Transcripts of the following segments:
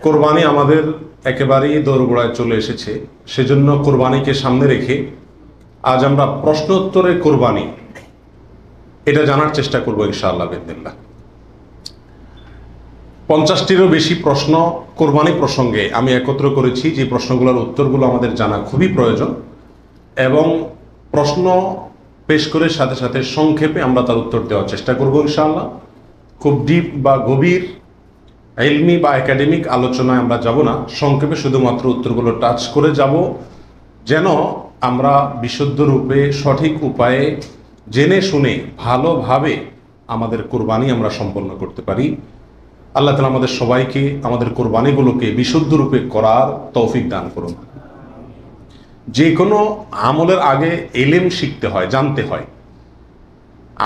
কোরবানি আমাদের একেবারেই দোরগোড়ায় চলে এসেছে। সেজন্য কোরবানিকে সামনে রেখে আজ আমরা প্রশ্ন উত্তরে কোরবানি এটা জানার চেষ্টা করব ইনশাআল্লাহ বিদিনিল্লাহ। 50টিরও বেশি প্রশ্ন কোরবানি প্রসঙ্গে আমি একত্র করেছি, যে প্রশ্নগুলোর উত্তরগুলো আমাদের জানা খুবই প্রয়োজন, এবং প্রশ্ন পেশ করে সাথে সাথে সংক্ষেপে আমরা তার উত্তর দেওয়ার চেষ্টা করব ইনশাআল্লাহ। খুব ডিপ বা গভীর ইলমি বা একাডেমিক আলোচনায় আমরা যাব না, সংক্ষেপে শুধুমাত্র উত্তরগুলো টাচ করে যাব, যেন আমরা বিশুদ্ধ রূপে সঠিক উপায়ে জেনে শুনে ভালোভাবে আমাদের কোরবানি আমরা সম্পন্ন করতে পারি। আল্লাহ তাআলা আমাদের সবাইকে আমাদের কোরবানিগুলোকে বিশুদ্ধ রূপে করার তৌফিক দান করুন। যে কোনো আমলের আগে ইলম শিখতে হয়, জানতে হয়।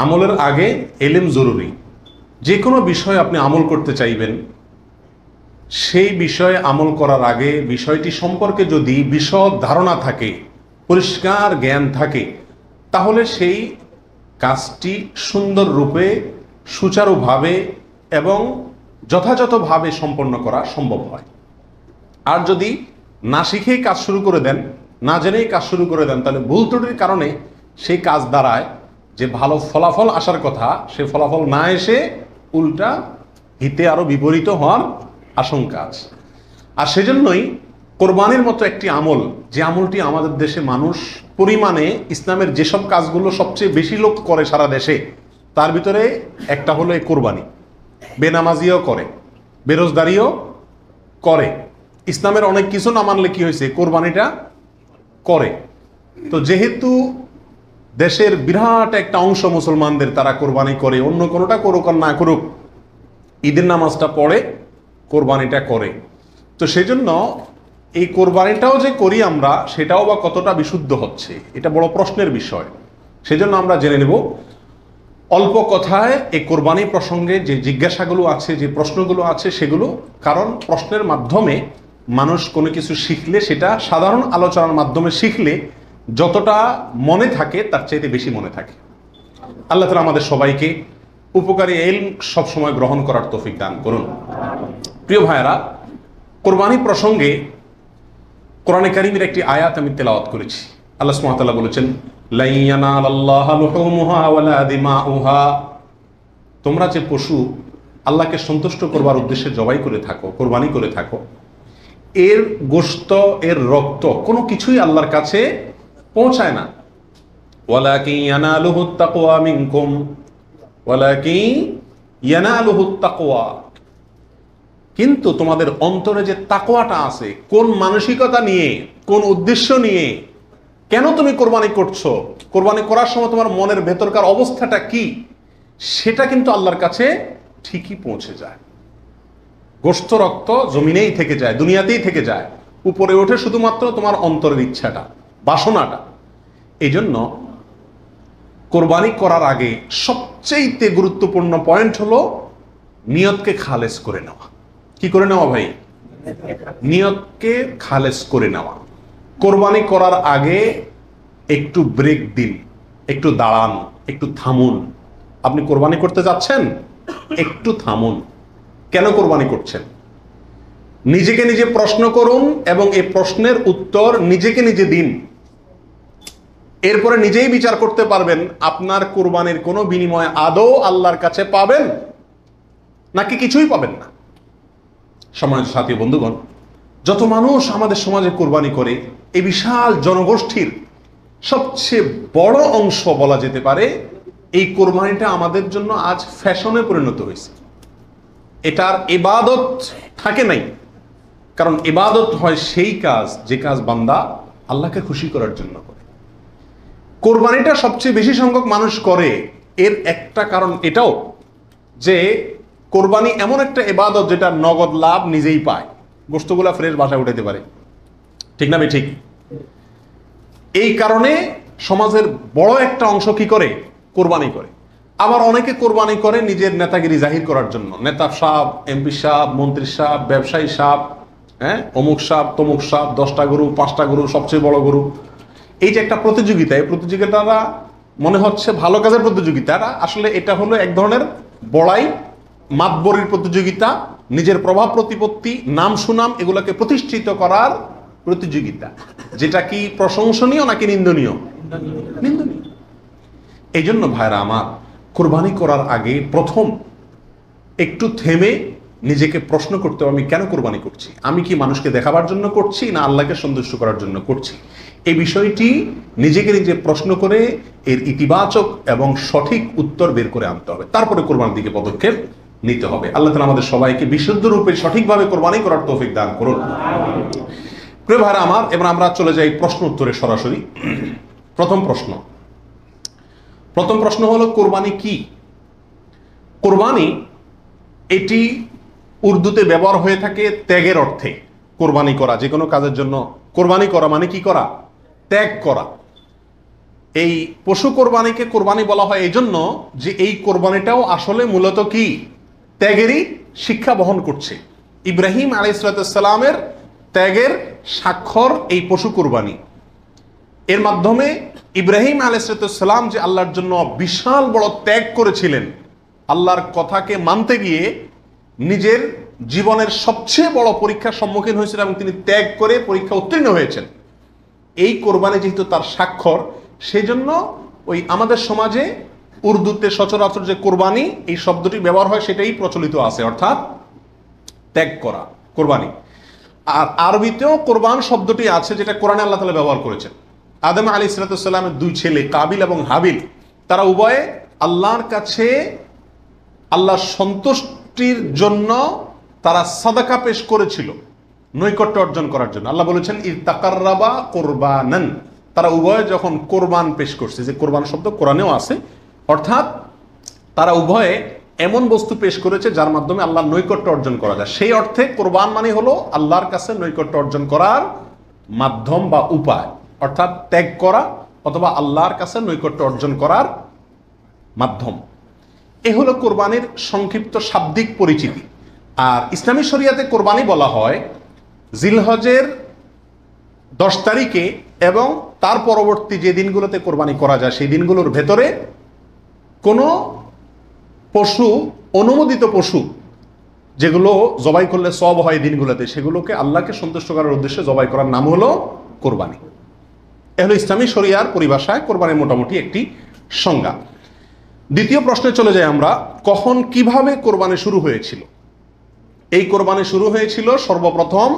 আমলের আগে ইলম জরুরি। যে কোনো বিষয়ে আপনি আমল করতে চাইবেন, সেই বিষয়ে আমল করার আগে বিষয়টি সম্পর্কে যদি বিশদ ধারণা থাকে, পরিষ্কার জ্ঞান থাকে, তাহলে সেই কাজটি সুন্দর রূপে সুচারুভাবে এবং যথাযথভাবে সম্পন্ন করা সম্ভব হয়। আর যদি না শিখেই কাজ শুরু করে দেন, না জেনেই কাজ শুরু করে দেন, তাহলে ভুল ত্রুটির কারণে সেই কাজ দ্বারায় যে ভালো ফলাফল আসার কথা, সে ফলাফল না এসে উল্টা হিতে আরো বিপরীত হওয়ার আশঙ্কা আছে। আর সেজন্যই কোরবানির মতো একটি আমল, যে আমলটি আমাদের দেশে মানুষ পরিমাণে ইসলামের যেসব কাজগুলো সবচেয়ে বেশি লোক করে সারা দেশে, তার ভিতরে একটা হলো এই কোরবানি। বেনামাজিও করে, বেরোজগারিও করে, ইসলামের অনেক কিছু না মানলে কি হয়েছে, কোরবানিটা করে। তো যেহেতু দেশের বিরাট একটা অংশ মুসলমানদের তারা কোরবানি করে, অন্য কোনোটা করুক আর না করুক, ঈদের নামাজটা পড়ে, কোরবানিটা করে। তো সেজন্য এই কোরবানিটাও যে করি আমরা, সেটাও বা কতটা বিশুদ্ধ হচ্ছে, এটা বড় প্রশ্নের বিষয়। সেজন্য আমরা জেনে নেব অল্প কথায় এই কোরবানি প্রসঙ্গে যে জিজ্ঞাসাগুলো আছে, যে প্রশ্নগুলো আছে সেগুলো। কারণ প্রশ্নের মাধ্যমে মানুষ কোনো কিছু শিখলে, সেটা সাধারণ আলোচনার মাধ্যমে শিখলে যতটা মনে থাকে তার চাইতে বেশি মনে থাকে। আল্লাহ তাআলা আমাদের সবাইকে উপকারী ইলম সবসময় গ্রহণ করার তৌফিক দান করুন। প্রিয় ভাইয়েরা, কোরবানি প্রসঙ্গে কোরআনে কারীমের একটি আয়াত আমি তেলাওয়াত করেছি। আল্লাহ সুবহানাহু ওয়া তাআলা বলেছেন, লা ইয়ানালাল্লাহা লুহুমুহা ওয়ালা দিমাউহা। তোমরা যে পশু আল্লাহকে সন্তুষ্ট করবার উদ্দেশ্যে জবাই করে থাকো, কোরবানি করে থাকো, এর গোশত, এর রক্ত কোনো কিছুই আল্লাহর কাছে পৌঁছায় না। ওয়ালাকিন ইয়ানালুহুত তাকওয়া মিনকুম, ওয়ালাকিন ইয়ানালুহুত তাকওয়া। কিন্তু তোমাদের অন্তরে যে তাকওয়াটা আছে, কোন মানসিকতা নিয়ে, কোন উদ্দেশ্য নিয়ে, কেন তুমি কোরবানি করছো, কোরবানি করার সময় তোমার মনের ভেতরকার অবস্থাটা কি, সেটা কিন্তু আল্লাহর কাছে ঠিকই পৌঁছে যায়। গোশত রক্ত জমিনেই থেকে যায়, দুনিয়াতেই থেকে যায়, উপরে ওঠে শুধুমাত্র তোমার অন্তরের ইচ্ছাটা, বাসনাটা। এই জন্য কোরবানি করার আগে সবচেয়ে গুরুত্বপূর্ণ পয়েন্ট হলো নিয়তকে খালেস করে নেওয়া। কি করে নেওয়া ভাই? নিয়তকে খালেস করে নেওয়া। কোরবানি করার আগে একটু ব্রেক দিন, একটু দাঁড়ান, একটু থামুন। আপনি কোরবানি করতে যাচ্ছেন, একটু থামুন। কেন কোরবানি করছেন? নিজেকে নিজে প্রশ্ন করুন এবং এই প্রশ্নের উত্তর নিজেকে নিজে দিন। এরপরে নিজেই বিচার করতে পারবেন আপনার কোরবানির কোনো বিনিময় আদৌ আল্লাহর কাছে পাবেন নাকি কিছুই পাবেন না। সম্মানিত সাথী বন্ধুগণ, যত মানুষ আমাদের সমাজে কোরবানি করে, এই বিশাল জনগোষ্ঠীর সবচেয়ে বড় অংশ বলা যেতে পারে, এই কোরবানিটা আমাদের জন্য আজ ফ্যাশনে পরিণত হয়েছে। এটার ইবাদত থাকে নাই। কারণ ইবাদত হয় সেই কাজ, যে কাজ বান্দা আল্লাহকে খুশি করার জন্য করে। কোরবানিটা সবচেয়ে বেশি সংখ্যক মানুষ করে, এর একটা কারণ এটাও যে কোরবানি এমন একটা ইবাদত যেটা নগদ লাভ নিজেই পায়, গোশতগুলা ফ্রেশ বাসায় উঠাইতে পারে, ঠিক না? ঠিক। এই কারণে সমাজের বড় একটা অংশ কি করে? কোরবানি করে। আবার অনেকে কোরবানি করে নিজের নেতাগিরি জাহির করার জন্য। নেতা সাহেব, এমপি সাহেব, মন্ত্রী সাহেব, ব্যবসায়ী সাহেব, অমুক সাহেব, তমুক সাহেব, 10টা গরু, 5টা গরু, সবচেয়ে বড় গরু। এই যে একটা প্রতিযোগিতা, এই প্রতিযোগিতাটা মনে হচ্ছে ভালো কাজের প্রতিযোগিতা, আসলে এটা হলো এক ধরনের বড়াই, মাতবরির প্রতিযোগিতা, নিজের প্রভাব প্রতিপত্তি, নাম সুনাম এগুলোকে প্রতিষ্ঠিত করার প্রতিযোগিতা, যেটা কি প্রশংসনীয় নাকি নিন্দনীয়? নিন্দনীয়। এই জন্য ভাইরা আমার, কোরবানি করার আগে প্রথম একটু থেমে নিজেকে প্রশ্ন করতে হবে, আমি কেন কোরবানি করছি? আমি কি মানুষকে দেখাবার জন্য করছি না আল্লাহকে সন্তুষ্ট করার জন্য করছি? এই বিষয়টি নিজেকে নিজে প্রশ্ন করে এর ইতিবাচক এবং সঠিক উত্তর বের করে আনতে হবে, তারপরে কোরবানির দিকে পদক্ষেপ নিতে হবে। আল্লাহ তাআলা আমাদের সবাইকে বিশুদ্ধ রূপে সঠিকভাবে কোরবানি করার তৌফিক দান করুন। প্রিয় ভাইরা আমার, এবার আমরা চলে যাই প্রশ্ন উত্তরে সরাসরি। প্রথম প্রশ্ন হলো, কোরবানি কি? কোরবানি এটি উর্দুতে ব্যবহার হয়ে থাকে ত্যাগের অর্থে। কোরবানি করা, যে কোনো কাজের জন্য কোরবানি করা মানে কি করা? ত্যাগ করা। এই পশু কোরবানিকে কোরবানি বলা হয় এই জন্য যে এই কোরবানিটাও আসলে মূলত কি? ত্যাগেরই শিক্ষা বহন করছে। ইব্রাহিম আলাইহিস সালামের ত্যাগের স্বাক্ষর এই পশু কোরবানি। এর মাধ্যমে ইব্রাহিম আলাইহিস সালাম যে আল্লাহর জন্য বিশাল বড় ত্যাগ করেছিলেন, আল্লাহর কথাকে মানতে গিয়ে নিজের জীবনের সবচেয়ে বড় পরীক্ষার সম্মুখীন হয়েছিলেন এবং তিনি ত্যাগ করে পরীক্ষা উত্তীর্ণ হয়েছেন। এই কোরবানি যেহেতু তার স্বাক্ষর, সেই জন্য ওই আমাদের সমাজে উর্দুতে সচরাচর যে কোরবানি এই শব্দটি ব্যবহার হয় সেটাই প্রচলিত আছে, অর্থাৎ ত্যাগ করা, কোরবানি। আর আরবিতেও কোরবান শব্দটি আছে, যেটা কোরআনে আল্লাহ তাআলা ব্যবহার করেছেন। আদম আলাইহিস সালামের দুই ছেলে কাবিল এবং হাবিল, তারা উভয়ে আল্লাহর কাছে আল্লাহর সন্তুষ্টির জন্য তারা সাদাকা পেশ করেছিল, নৈকট্য অর্জন করার জন্য। আল্লাহ বলেছেন ইতাকাররাবা কোরবানান, তারা উভয়ে যখন কোরবান পেশ করছে, যে কোরবান শব্দ কোরআনেও আছে, অর্থাৎ তারা উভয়ে এমন বস্তু পেশ করেছে যার মাধ্যমে আল্লাহর নৈকট্য অর্জন করা যায়। সেই অর্থে কোরবান মানে হলো আল্লাহর কাছে নৈকট্য অর্জন করার মাধ্যম বা উপায়, অর্থাৎ ত্যাগ করা অথবা আল্লাহর কাছে নৈকট্য অর্জন করার মাধ্যম। এ হলো কোরবানির সংক্ষিপ্ত শাব্দিক পরিচিতি। আর ইসলামী শরিয়াতে কোরবানি বলা হয় জিলহজের 10 তারিখে এবং তার পরবর্তী যে দিনগুলোতে কোরবানি করা যায় সেই দিনগুলোর ভেতরে কোনো পশু, অনুমোদিত পশু যেগুলো জবাই করলে সওয়াব হয় দিনগুলোতে, সেগুলোকে আল্লাহকে সন্তুষ্ট করার উদ্দেশ্যে জবাই করার নাম হলো কোরবানি। এ হলো ইসলামী শরিয়ার পরিভাষায় কোরবানির মোটামুটি একটি সংজ্ঞা। দ্বিতীয় প্রশ্নে চলে যাই আমরা, কখন কিভাবে কোরবানি শুরু হয়েছিল? এই কোরবানি শুরু হয়েছিল সর্বপ্রথম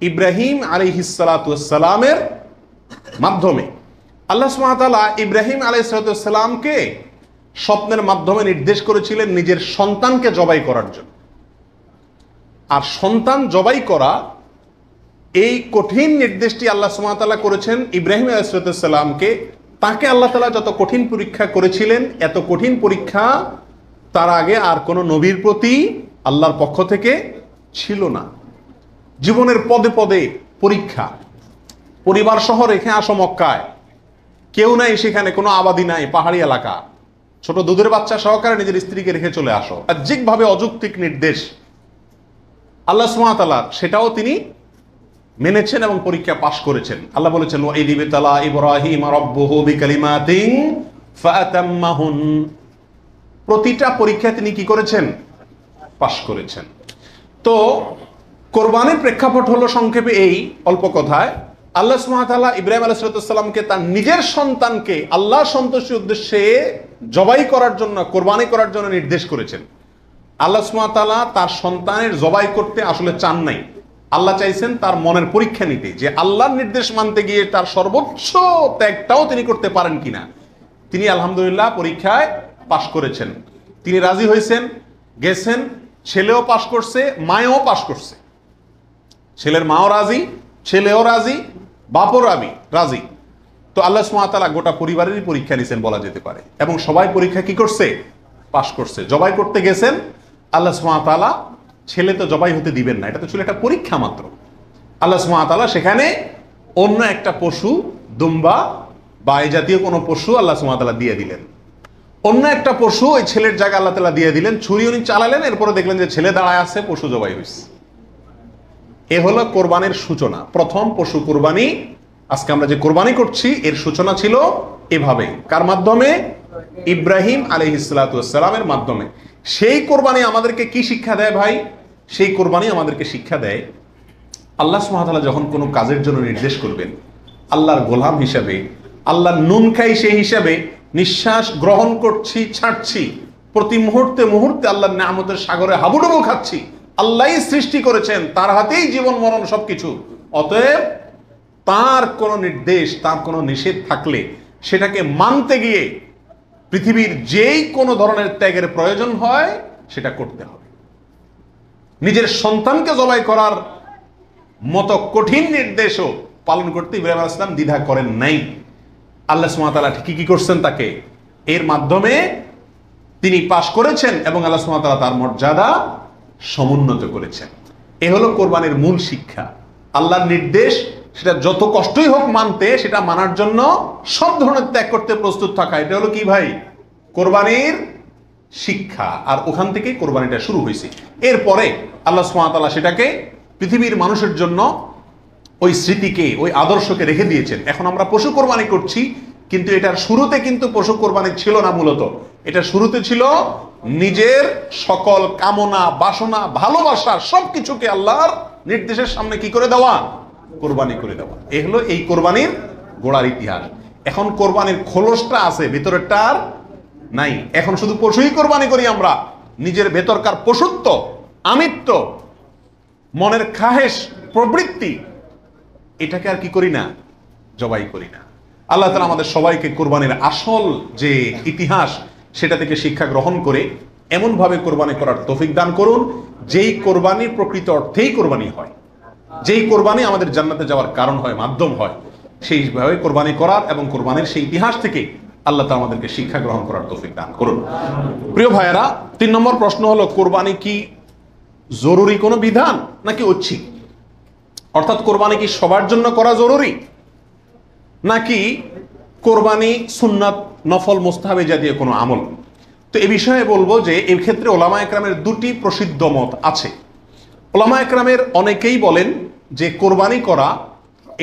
ইব্রাহিম আলাইহিস সালামের মাধ্যমে। আল্লাহ সুবহানাহু ওয়া তাআলা ইব্রাহিম আলাইহিস সালামকে স্বপ্নের মাধ্যমে নির্দেশ করেছিলেন নিজের সন্তানকে জবাই করার জন্য। আর সন্তান জবাই করা, এই কঠিন নির্দেশটি আল্লাহ সুবহানাহু ওয়া তাআলা করেছেন ইব্রাহিম আলাইহিস সালামকে। তাকে আল্লাহ তাআলা যত কঠিন পরীক্ষা করেছিলেন, এত কঠিন পরীক্ষা তার আগে আর কোনো নবীর প্রতি আল্লাহর পক্ষ থেকে ছিল না। জীবনের পদে পদে পরীক্ষা। পরিবার সহ রেখে আসো মক্কায়, কেউ নাই সেখানে, কোনো আবাদি নাই, পাহাড়ি এলাকা, ছোট দুধের বাচ্চা সহকারে নিজের স্ত্রীকে রেখে চলে আসো। বাহ্যিকভাবে অযৌক্তিক নির্দেশ আল্লাহ সুবহানাহু ওয়া তাআলা, সেটাও তিনি মেনেছেন এবং পরীক্ষা পাশ করেছেন। আল্লাহ বলেছেন ওয়াইদ ইবতালা ইব্রাহিম রাব্বুহু বিকালিমাতিন ফাআতাম্মাহুন, প্রতিটা পরীক্ষা তিনি কি করেছেন? পাশ করেছেন। তো কোরবানির প্রেক্ষাপট হলো সংক্ষেপে এই, অল্প কথায়, আল্লাহ সুবহানাহু ওয়া তাআলা ইব্রাহিম আলাইহিস সালামকে তার নিজের সন্তানকে আল্লাহ সন্তুষ্টির উদ্দেশ্যে জবাই করার জন্য, কোরবানি করার জন্য নির্দেশ করেছেন। আল্লাহ সুবহানাহু ওয়া তাআলা তার সন্তানের জবাই করতে আসলে চান নাই। আল্লাহ চাইছেন তার মনের পরীক্ষা নিতে, যে আল্লাহর নির্দেশ মানতে গিয়ে তার সর্বোচ্চ ত্যাগটাও তিনি করতে পারেন কিনা। তিনি আলহামদুলিল্লাহ পরীক্ষায় পাশ করেছেন। তিনি রাজি হয়েছেন, গেছেন, ছেলেও পাশ করছে, মায়েও পাশ করছে। ছেলের মাও রাজি, ছেলেও রাজি, বাপও রাজি। তো আল্লাহ সুবহানাহু ওয়া তাআলা গোটা পরিবারেরই পরীক্ষা নিয়েছেন বলা যেতে পারে, এবং সবাই পরীক্ষা কি করছে? পাশ করছে। জবাই করতে গেছেন, আল্লাহ সুবহানাহু ওয়া তাআলা ছেলে তো জবাই হতে দিবেন না, এটা তো ছিল একটা পরীক্ষা মাত্র। আল্লাহ সুবহানাহু ওয়া তাআলা সেখানে অন্য একটা পশু, দুম্বা বা এই জাতীয় কোনো পশু আল্লাহ সুবহানাহু ওয়া তাআলা দিয়ে দিলেন। অন্য একটা পশু ওই ছেলের জায়গায় আল্লাহ তাআলা দিয়ে দিলেন। ছুরি উনি চালালেন, এরপরে দেখলেন যে ছেলে দাঁড়ায় আছে, পশু জবাই হয়েছে। এ হলো কোরবানির সূচনা, প্রথম পশু কোরবানি। আজকে আমরা যে কোরবানি করছি এর সূচনা ছিল এভাবে। কার মাধ্যমে? ইব্রাহিম আলাইহিস সালামের মাধ্যমে। সেই কোরবানি আমাদেরকে কি শিক্ষা দেয় ভাই? সেই কোরবানি আমাদেরকে শিক্ষা দেয় আল্লাহ সুবহানাহু ওয়া তাআলা যখন কোনো কাজের জন্য নির্দেশ করবেন, আল্লাহর গোলাম হিসাবে, আল্লাহর নুন খাই সেই হিসাবে নিঃশ্বাস গ্রহণ করছি, ছাড়ছি, প্রতি মুহূর্তে মুহূর্তে আল্লাহর নিয়ামতের সাগরে হাবুডুবু খাচ্ছি। আল্লাহই সৃষ্টি করেছেন, তার হাতেই জীবন মরণ সবকিছু। অতএব তার কোনো নির্দেশ, তার কোনো নিষেধ থাকলে সেটাকে মানতে গিয়ে পৃথিবীর যেই কোনো ধরনের ত্যাগের প্রয়োজন হয় সেটা করতে হবে। নিজের সন্তানকে জবাই করার মতো কঠিন নির্দেশও পালন করতে ইব্রাহিম আলাইহিস সালাম দ্বিধা করেন নাই। আল্লাহ সুবহানাহু ওয়া তাআলা ঠিকই কি করছেন, তাকে এর মাধ্যমে তিনি পাশ করেছেন এবং আল্লাহ সুবহানাহু ওয়া তাআলা তার মর্যাদা সমুন্নত করেছেন। এ হলো কোরবানির মূল শিক্ষা। আল্লাহর নির্দেশ, সেটা যত কষ্টই হোক মানতে, সেটা মানার জন্য সব ধরনের ত্যাগ করতে প্রস্তুত থাকা, এটা হলো কি ভাই, কোরবানির শিক্ষা। আর ওখান থেকেই কোরবানিটা শুরু হয়েছে। এরপরে আল্লাহ সুবহানাহু ওয়া তাআলা সেটাকে পৃথিবীর মানুষের জন্য ওই স্মৃতিকে, ওই আদর্শকে রেখে দিয়েছেন। এখন আমরা পশু কোরবানি করছি, কিন্তু এটার শুরুতে কিন্তু পশু কোরবানি ছিল না। মূলত এটা শুরুতে ছিল নিজের সকল কামনা, বাসনা, ভালোবাসা সবকিছুকে আল্লাহর নির্দেশের সামনে কি করে দেওয়া, কোরবানি করে দেওয়া। এ হলো এই কোরবানির গোড়ার ইতিহাস। এখন কোরবানির খোলসটা আছে, ভেতরেরটা আর নাই। এখন শুধু পশুই কোরবানি করি আমরা, নিজের ভেতরকার পশুত্ব, আমিত্ব, মনের খাহেশ, প্রবৃত্তি, এটাকে আর কি করি না, জবাই করি না। আল্লাহ তাআলা আমাদের সবাইকে কোরবানির আসল যে ইতিহাস সেটা থেকে শিক্ষা গ্রহণ করে এমনভাবে কোরবানি করার তৌফিক দান করুন, যেই কোরবানি প্রকৃত অর্থেই কোরবানি হয়, যেই কোরবানি আমাদের জান্নাতে যাওয়ার কারণ হয়, মাধ্যম হয়, সেইভাবে কোরবানি করার এবং কোরবানির সেই ইতিহাস থেকে আল্লাহ তাআলা আমাদেরকে শিক্ষা গ্রহণ করার তৌফিক দান করুন। প্রিয় ভাইয়েরা, 3 নম্বর প্রশ্ন হলো, কোরবানি কি জরুরি কোনো বিধান নাকি ঐচ্ছিক? অর্থাৎ কোরবানি কি সবার জন্য করা জরুরি, নাকি কোরবানি সুন্নাত, নফল, মুস্তাহাবি জাতীয় কোনো আমল? তো এই বিষয়ে বলবো যে এই ক্ষেত্রে ওলামা একরামের দুটি প্রসিদ্ধ মত আছে। ওলামা একরামের অনেকেই বলেন যে কোরবানি করা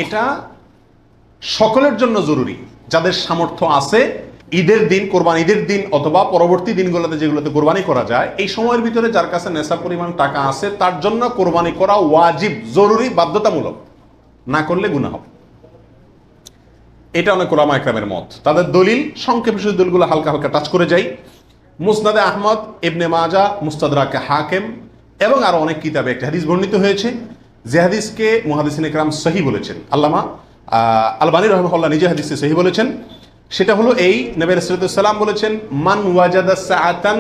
এটা সকলের জন্য জরুরি, যাদের সামর্থ্য আছে। ঈদের দিন, কোরবানি ঈদের দিন অথবা পরবর্তী দিনগুলোতে যেগুলোতে কোরবানি করা যায়, এই সময়ের ভিতরে যার কাছে নেশাব পরিমাণ টাকা আছে তার জন্য কোরবানি করা ওয়াজিব, জরুরি, বাধ্যতামূলক। না করলে গুনাহ হবে। এটা অনেক ওলামা একরামের মত। তাদের দলিল, সংক্ষেপে শুধু দলিলগুলো হালকা হালকা টাচ করে যাই। মুসনাদে আহমদ, ইবনে মাজাহ, মুস্তাদরাকে হাকিম এবং আরো অনেক কিতাবে একটা হাদিস বর্ণিত হয়েছে, যে হাদিসকে মুহাদ্দিসিন ইকরাম সহিহ বলেছেন। আল্লামা আলবানী রাহিমাহুল্লাহ নিজে হাদিসে সহিহ বলেছেন। সেটা হলো এই, নবী সাল্লাল্লাহু আলাইহি ওয়াসাল্লাম বলেছেন, মান ওয়াজাদা সাআতান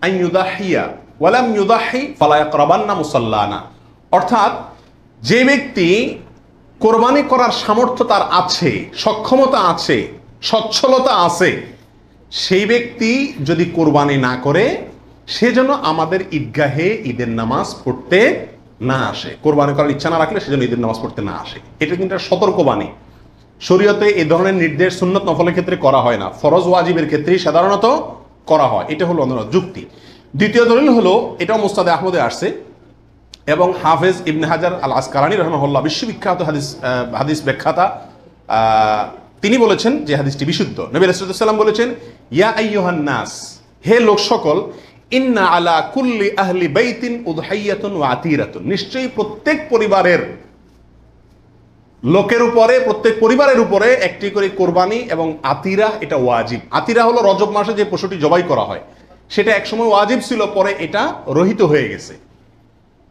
আন ইউদাহিয়া ওয়া লাম ইউদাহি ফালা ইয়াকরাবান্না মুসাল্লানা। অর্থাৎ যে ব্যক্তি কোরবানি করার সামর্থ্য তার আছে, সক্ষমতা আছে, সচ্ছলতা আছে, সেই ব্যক্তি যদি কোরবানি না করে, সে যেন আমাদের ঈদগাহে ঈদের নামাজ পড়তে না আসে। কোরবানি করার ইচ্ছা না রাখলে সেজন্য ঈদের নামাজ পড়তে না আসে। এটা কিন্তু একটা সতর্কবাণী। শরীয়তে এই ধরনের নির্দেশ সুন্নত নফলের ক্ষেত্রে করা হয় না, ফরজ ওয়াজিবের ক্ষেত্রেই সাধারণত করা হয়। এটা হলো অন্য যুক্তি। দ্বিতীয় দলিল হলো, এটাও মুস্তাদে আহমদে আসছে এবং হাফেজ ইবনে হাজার আল আসকালানী রাহিমাহুল্লাহ, বিশ্ববিখ্যাত হাদিস ব্যাখ্যাতা, তিনি বলেছেন যে হাদিসটি বিশুদ্ধ। নবী রাসূলুল্লাহ সাল্লাল্লাহু আলাইহি ওয়াসাল্লাম বলেছেন, ইয়া আইয়ুহান নাস, হে লোক সকল, ইন্না আলা কুল্লি আহলি বাইতিন উদহাইয়াতুন ওয়া আতিরাতুন, নিশ্চয়ই প্রত্যেক পরিবারের লোকের উপরে, প্রত্যেক পরিবারের উপরে একটি করে কোরবানি এবং আতিরা, এটা ওয়াজিব। আতিরা হলো রজব মাসে যে পশুটি জবাই করা হয়, সেটা একসময় ওয়াজিব ছিল, পরে এটা রহিত হয়ে গেছে।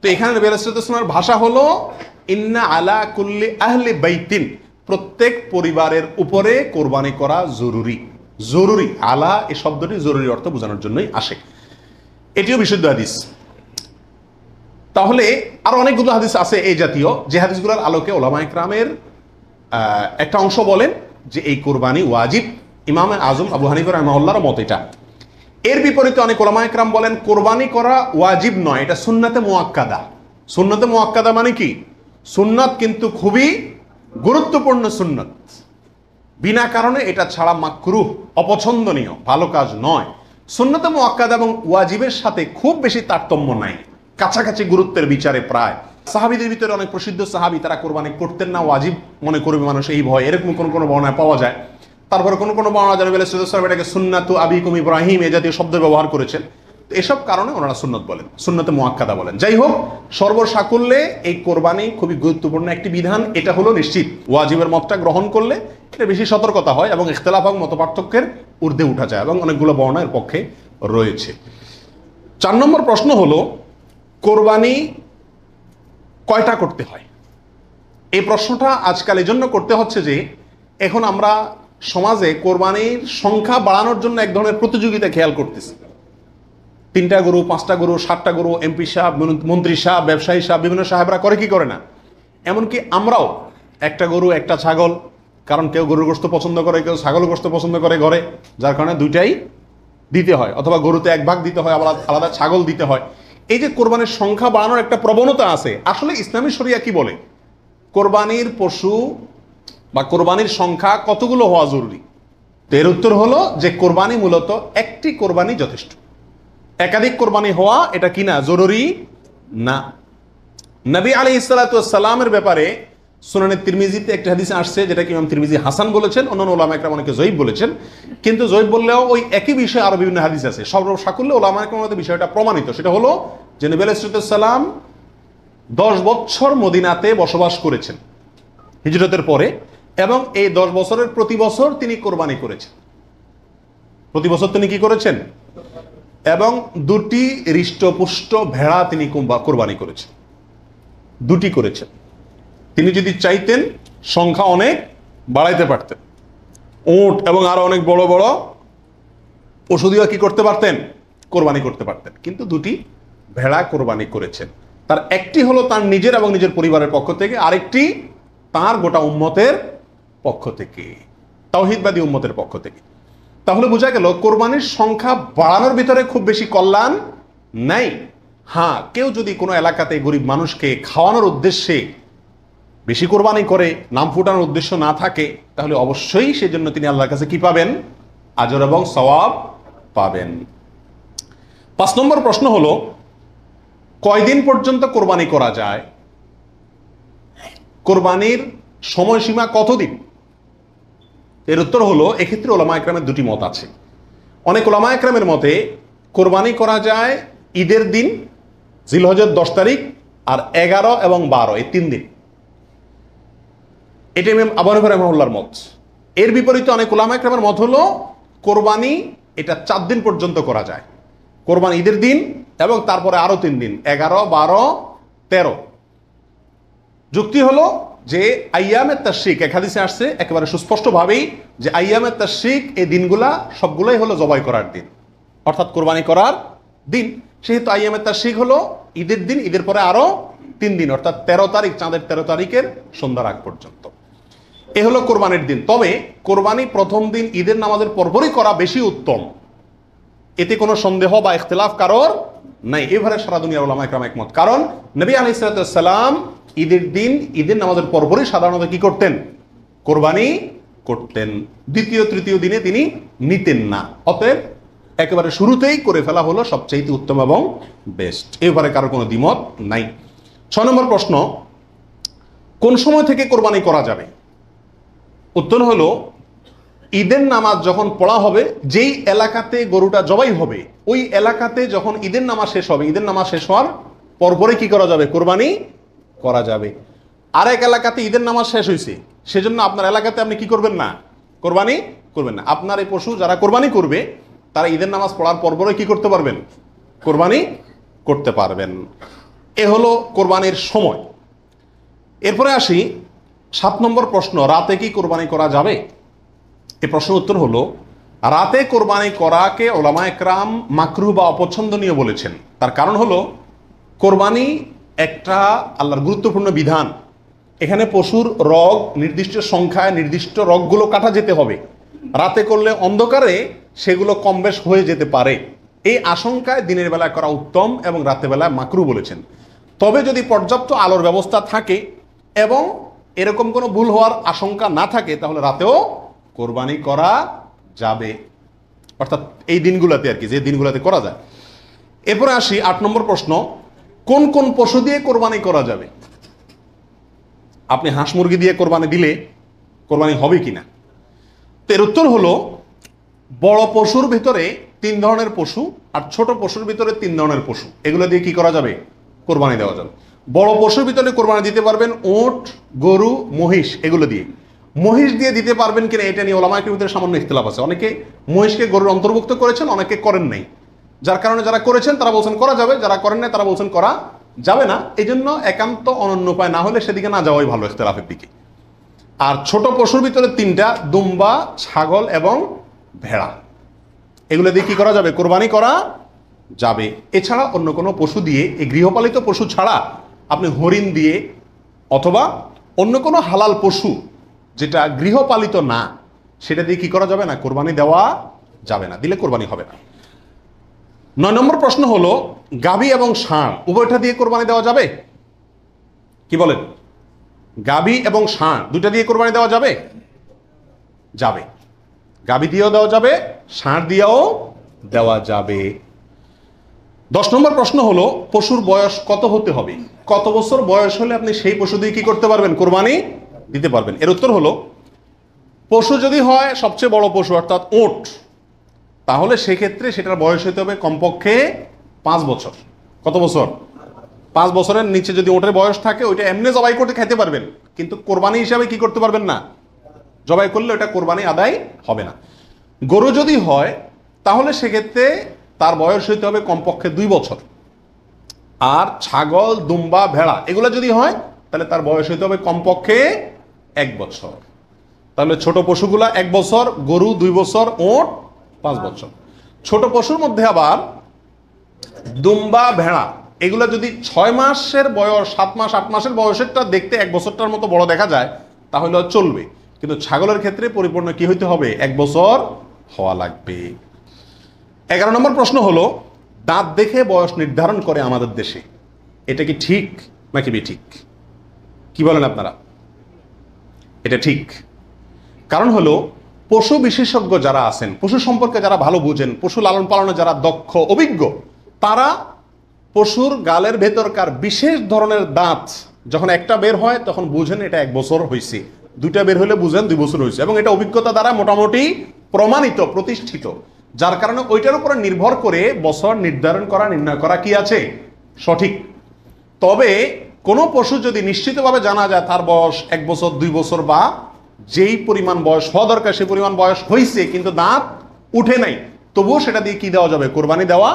তো এখানে নবী রাসূলুল্লাহ সাল্লাল্লাহু আলাইহি ওয়াসাল্লামের ভাষা হলো ইন্না আলা কুল্লি আহলি বাইতিন, প্রত্যেক পরিবারের উপরে কোরবানি করা জরুরি। জরুরি, আলা এই শব্দটি জরুরি অর্থ বোঝানোর জন্যই আসে। এটিও বিশুদ্ধ হাদিস। তাহলে আরো অনেকগুলো হাদিস আছে এই জাতীয়, যে হাদিসগুলোর আলোকে ওলামা ইকরামের একটা অংশ বলেন যে এই কোরবানি ওয়াজিব। ইমাম আজম আবু হানিফা রাহিমাহুল্লাহর মত এটা। এর বিপরীতে অনেক ওলামা ইকরাম বলেন কোরবানি করা ওয়াজিব নয়, এটা সুন্নাতে মুআক্কাদা। সুন্নাতে মুআক্কাদা মানে কি? সুন্নাত কিন্তু খুবই গুরুত্বপূর্ণ সুন্নাত, বিনা কারণে এটা ছাড়া মাকরুহ, অপছন্দনীয়, ভালো কাজ নয়। সুন্নাতে মুআক্কাদা এবং ওয়াজিবের সাথে খুব বেশি তারতম্য নাই, কাছাকাছি গুরুত্বের বিচারে প্রায়। সাহাবীদের ভিতরে অনেক প্রসিদ্ধ সাহাবী, তারা কোরবানি করতেন না, ওয়াজিব মনে করবে মানুষ এই ভয়, এরকম কোন কোন বর্ণনায় পাওয়া যায়। তারপরে কোন কোন বর্ণনা জানাবে এটাকে সুন্নাতু আবিকুম ইব্রাহিম এ জাতীয় শব্দ ব্যবহার করেছেন। এসব কারণে ওনারা সুন্নত বলেন, সুন্নতে মুআক্কাদা বলেন। যাই হোক, সর্বসাকুল্যে এই কোরবানি খুবই গুরুত্বপূর্ণ একটি বিধান, এটা হলো নিশ্চিত। ওয়াজিবের মতটা গ্রহণ করলে এটা বেশি সতর্কতা হয় এবং ইখতিলাফ এবং মতপার্থক্যের ঊর্ধ্বে উঠা যায়, এবং অনেকগুলো বর্ণনা এর পক্ষে রয়েছে। 4 নম্বর প্রশ্ন হলো, কোরবানি কয়টা করতে হয়? এই প্রশ্নটা আজকাল এই জন্য করতে হচ্ছে যে এখন আমরা সমাজে কোরবানির সংখ্যা বাড়ানোর জন্য এক ধরনের প্রতিযোগিতা খেয়াল করতেছি। 3টা গরু, 5টা গরু, 7টা গরু, এমপি সাহেব, মন্ত্রী সাহেব, ব্যবসায়ী সাহেব, বিভিন্ন সাহেবরা করে কি করে না, এমনকি আমরাও একটা গরু একটা ছাগল, কারণ কেউ গরুর গোশত পছন্দ করে, কেউ ছাগল গোশত পছন্দ করে ঘরে, যার কারণে দুইটাই দিতে হয়, অথবা গরুতে 1 ভাগ দিতে হয়, আবার আলাদা ছাগল দিতে হয়। এই যে কোরবানির সংখ্যা বাড়ানোর একটা প্রবণতা আছে, আসলে ইসলামী শরিয়া কি বলে? কোরবানির পশু বা কোরবানির সংখ্যা কতগুলো হওয়া জরুরি? তো এর উত্তর হলো যে কোরবানি মূলত একটি কোরবানি যথেষ্ট। একাধিক কোরবানি হওয়া এটা কি না, জরুরি না। নবী আলাইহিস সালাতু ওয়াস সালামের ব্যাপারে সুনানে তিরমিজিতে একটা হাদিস আসছে, যেটা কি ইমাম তিরমিজি হাসান বলেছেন, অন্যান্য উলামা একরাম অনেকে জয়ীফ বলেছেন। কিন্তু জয়ীফ বললেও ওই একই বিষয়ে আরো বিভিন্ন হাদিস আছে। সর্বসাকুল্যে উলামা একরামের বিষয়টা প্রমাণিত। সেটা হলো যে নবী আলাইহিস সালাম 10 বছর মদিনাতে বসবাস করেছেন হিজরতের পরে, এবং এই 10 বছরের প্রতি বছর তিনি কোরবানি করেছেন। প্রতি বছর তিনি কি করেছেন? এবং 2টি হৃষ্টপুষ্ট ভেড়া তিনি কোরবানি করেছেন, 2টি করেছেন। তিনি যদি চাইতেন সংখ্যা অনেক বাড়াইতে পারতেন, উট এবং আরো অনেক বড় বড় পশু দিয়ে কি করতে পারতেন, কোরবানি করতে পারতেন। কিন্তু 2টি ভেড়া কোরবানি করেছেন। তার একটি হলো তার নিজের এবং নিজের পরিবারের পক্ষ থেকে, আরেকটি তার গোটা উম্মতের পক্ষ থেকে, তাওহীদবাদী উম্মতের পক্ষ থেকে। তাহলে বোঝা গেল কোরবানির সংখ্যা বাড়ানোর ভিতরে খুব বেশি কল্যাণ নাই। হ্যাঁ, কেউ যদি কোনো এলাকাতে গরিব মানুষকে খাওয়ানোর উদ্দেশ্যে বেশি কোরবানি করে, নাম ফুটানোর উদ্দেশ্য না থাকে, তাহলে অবশ্যই সেজন্য তিনি আল্লাহর কাছে কি পাবেন, আজর এবং সওয়াব পাবেন। 5 নম্বর প্রশ্ন হলো, কয়দিন পর্যন্ত কোরবানি করা যায়? কোরবানির সময়সীমা কতদিন? এর উত্তর হলো, এক্ষেত্রে ওলামা একরামের 2টি মত আছে। অনেক ওলামা একরামের মতে কোরবানি করা যায় ঈদের দিন, জিলহজের 10 তারিখ, আর 11 এবং 12, এই 3 দিন। এটা ইমাম আবু হানিফা রাহিমাহুল্লাহর মত। এর বিপরীতে অনেক ওলামা একরামের মত হলো কোরবানি এটা 4 দিন পর্যন্ত করা যায়। কোরবানি ঈদের দিন এবং তারপরে আরো 3 দিন, 11, 12, 13। যুক্তি হলো যে আইয়ামে তাশরিক, এক হাদিসে আসছে একেবারে সুস্পষ্টভাবেই যে আইয়ামে তাশরিক এই দিনগুলা সবগুলোই হলো জবাই করার দিন, অর্থাৎ কোরবানি করার দিন। সেহেতু আইয়ামে তাশরিক হলো ঈদের দিন, ঈদের পরে আরো 3 দিন, অর্থাৎ 13 তারিখ, চাঁদের 13 তারিখের সন্ধ্যার আগ পর্যন্ত। এ হলো কোরবানির দিন। তবে কোরবানি প্রথম দিন ঈদের নামাজের পরপরই করা বেশি উত্তম, এতে কোনো সন্দেহ বা ইখতিলাফ কারোর নাই। এবারে সারা দুনিয়ার উলামা একরাম একমত। কারণ নবী আলাইহিস সালাম ঈদের দিন, ঈদের নামাজের পরপরই সাধারণত কি করতেন, কোরবানি করতেন। দ্বিতীয় তৃতীয় দিনে তিনি নিতেন না। অতএব একেবারে শুরুতেই করে ফেলা হলো সবচেয়ে উত্তম এবং বেস্ট। এবারে কারো কোনো দ্বিমত নাই। 6 নম্বর প্রশ্ন, কোন সময় থেকে কোরবানি করা যাবে? উত্তর হলো, ঈদের নামাজ যখন পড়া হবে, যেই এলাকাতে গরুটা জবাই হবে, ওই এলাকাতে যখন ঈদের নামাজ শেষ হবে, ঈদের নামাজ শেষ হওয়ার পরপরে কি করা যাবে, কোরবানি করা যাবে। আরেক এলাকাতে ঈদের নামাজ শেষ হয়েছে, সেজন্য আপনার এলাকাতে আপনি কি করবেন না, কোরবানি করবেন না। আপনার এই পশু যারা কোরবানি করবে তারা ঈদের নামাজ পড়ার পরপরে কি করতে পারবেন, কোরবানি করতে পারবেন। এ হলো কোরবানির সময়। এরপরে আসি 7 নম্বর প্রশ্ন, রাতে কি কোরবানি করা যাবে? এই প্রশ্নের উত্তর হলো, রাতে কোরবানি করাকে ওলামা একরাম মাকরুহ বা অপছন্দনীয় বলেছেন। তার কারণ হলো, কোরবানি একটা আল্লাহর গুরুত্বপূর্ণ বিধান। এখানে পশুর রগ নির্দিষ্ট সংখ্যায়, নির্দিষ্ট রগগুলো কাটা যেতে হবে। রাতে করলে অন্ধকারে সেগুলো কম বেশ হয়ে যেতে পারে, এই আশঙ্কায় দিনের বেলায় করা উত্তম এবং রাতের বেলায় মাকরুহ বলেছেন। তবে যদি পর্যাপ্ত আলোর ব্যবস্থা থাকে এবং এরকম কোনো ভুল হওয়ার আশঙ্কা না থাকে, তাহলে রাতেও কোরবানি করা যাবে, অর্থাৎ এই দিনগুলোতে আর কি, যে দিনগুলোতে করা যায়। এরপরে আসি 8 নম্বর প্রশ্ন, কোন কোন পশু দিয়ে কোরবানি করা যাবে? আপনি হাঁস মুরগি দিয়ে কোরবানি দিলে কোরবানি হবে কিনা? তো এর উত্তর হলো, বড় পশুর ভিতরে তিন ধরনের পশু, আর ছোট পশুর ভিতরে তিন ধরনের পশু, এগুলো দিয়ে কি করা যাবে? কোরবানি দেওয়া যাবে। বড় পশুর ভিতরে কোরবানি দিতে পারবেন উট, গরু, মহিষ, এগুলো দিয়ে। মহিষ দিয়ে দিতে পারবেন কিনা এটা নিয়ে ওলামায়ের ভিতরে সামান্য ইখতিলাফ আছে। অনেকে মহিষকে গরুর অন্তর্ভুক্ত করেছেন, অনেকে করেন নাই। যার কারণে যারা করেছেন তারা বলছেন করা যাবে, যারা করেন নাই তারা বলছেন করা যাবে না। এই জন্য একান্ত অনন্য উপায় না হলে সেদিকে না যাওয়াই ভালো, ইখতিলাফের দিকে। আর ছোট পশুর ভিতরে তিনটা, দুম্বা, ছাগল এবং ভেড়া, এগুলো দিয়ে কি করা যাবে? কোরবানি করা যাবে। এছাড়া অন্য কোনো পশু দিয়ে, এই গৃহপালিত পশু ছাড়া আপনি হরিণ দিয়ে অথবা অন্য কোনো হালাল পশু যেটা গৃহপালিত না, সেটা দিয়ে কি করা যাবে না? কোরবানি দেওয়া যাবে না, দিলে কোরবানি হবে না। 9 নম্বর প্রশ্ন হলো, গাভী এবং ষাঁড় উভয়টা দিয়ে কোরবানি দেওয়া যাবে? কি বলেন? গাভী এবং ষাঁড় দুইটা দিয়ে কোরবানি দেওয়া যাবে? যাবে। গাভী দিয়েও দেওয়া যাবে, ষাঁড় দিয়েও দেওয়া যাবে। 10 নম্বর প্রশ্ন হলো, পশুর বয়স কত হতে হবে? কত বছর বয়স হলে আপনি সেই পশু দিয়ে কি করতে পারবেন? কোরবানি দিতে পারবেন। এর উত্তর হলো, পশু যদি হয় সবচেয়ে বড় পশু অর্থাৎ উট, তাহলে সেক্ষেত্রে সেটার বয়স হতে হবে কমপক্ষে 5 বছর। কত বছর? 5 বছরের নিচে যদি ওটের বয়স থাকে, ওইটা এমনি জবাই করতে খাইতে পারবেন, কিন্তু কোরবানি হিসাবে কি করতে পারবেন না। জবাই করলে ওটা কোরবানি আদায় হবে না। গরু যদি হয় তাহলে সেক্ষেত্রে তার বয়স হইতে হবে কমপক্ষে 2 বছর। আর ছাগল, দুম্বা, ভেড়া এগুলো যদি হয় তাহলে তার বয়স হইতে হবে কমপক্ষে 1 বছর। তাহলে ছোট পশুগুলা 1 বছর, গরু 2 বছর, ওট 5 বছর। ছোট পশুর মধ্যে আবার দুম্বা, ভেড়া এগুলো যদি 6 মাসের বয়স, 7 মাস, 8 মাসের বয়সেরটা দেখতে 1 বছরটার মতো বড় দেখা যায় তাহলে চলবে, কিন্তু ছাগলের ক্ষেত্রে পরিপূর্ণ কি হইতে হবে? 1 বছর হওয়া লাগবে। 11 নম্বর প্রশ্ন হলো, দাঁত দেখে বয়স নির্ধারণ করে আমাদের দেশে, এটা কি ঠিক নাকি বেঠিক? কি বলেন আপনারা? এটা ঠিক। কারণ হলো, পশু বিশেষজ্ঞ যারা আছেন, পশু সম্পর্কে যারা ভালো বুঝেন, পশু লালন পালনে যারা দক্ষ, অভিজ্ঞ, তারা পশুর গালের ভেতরকার বিশেষ ধরনের দাঁত যখন একটা বের হয় তখন বুঝেন এটা 1 বছর হয়েছে, 2টা বের হলে বুঝেন 2 বছর হয়েছে, এবং এটা অভিজ্ঞতা দ্বারা মোটামুটি প্রমাণিত, প্রতিষ্ঠিত। যার কারণে ওইটার উপরে নির্ভর করে বছর নির্ধারণ করা, নির্ণয় করা কি আছে? সঠিক। তবে কোনো পশু যদি নিশ্চিতভাবে জানা যায় তার বয়স 1 বছর, 2 বছর বা যেই পরিমাণ বয়স হওয়া দরকার সেই পরিমাণ বয়স হয়েছে কিন্তু দাঁত উঠে নাই, তবুও সেটা দিয়ে কি দেওয়া যাবে? কোরবানি দেওয়া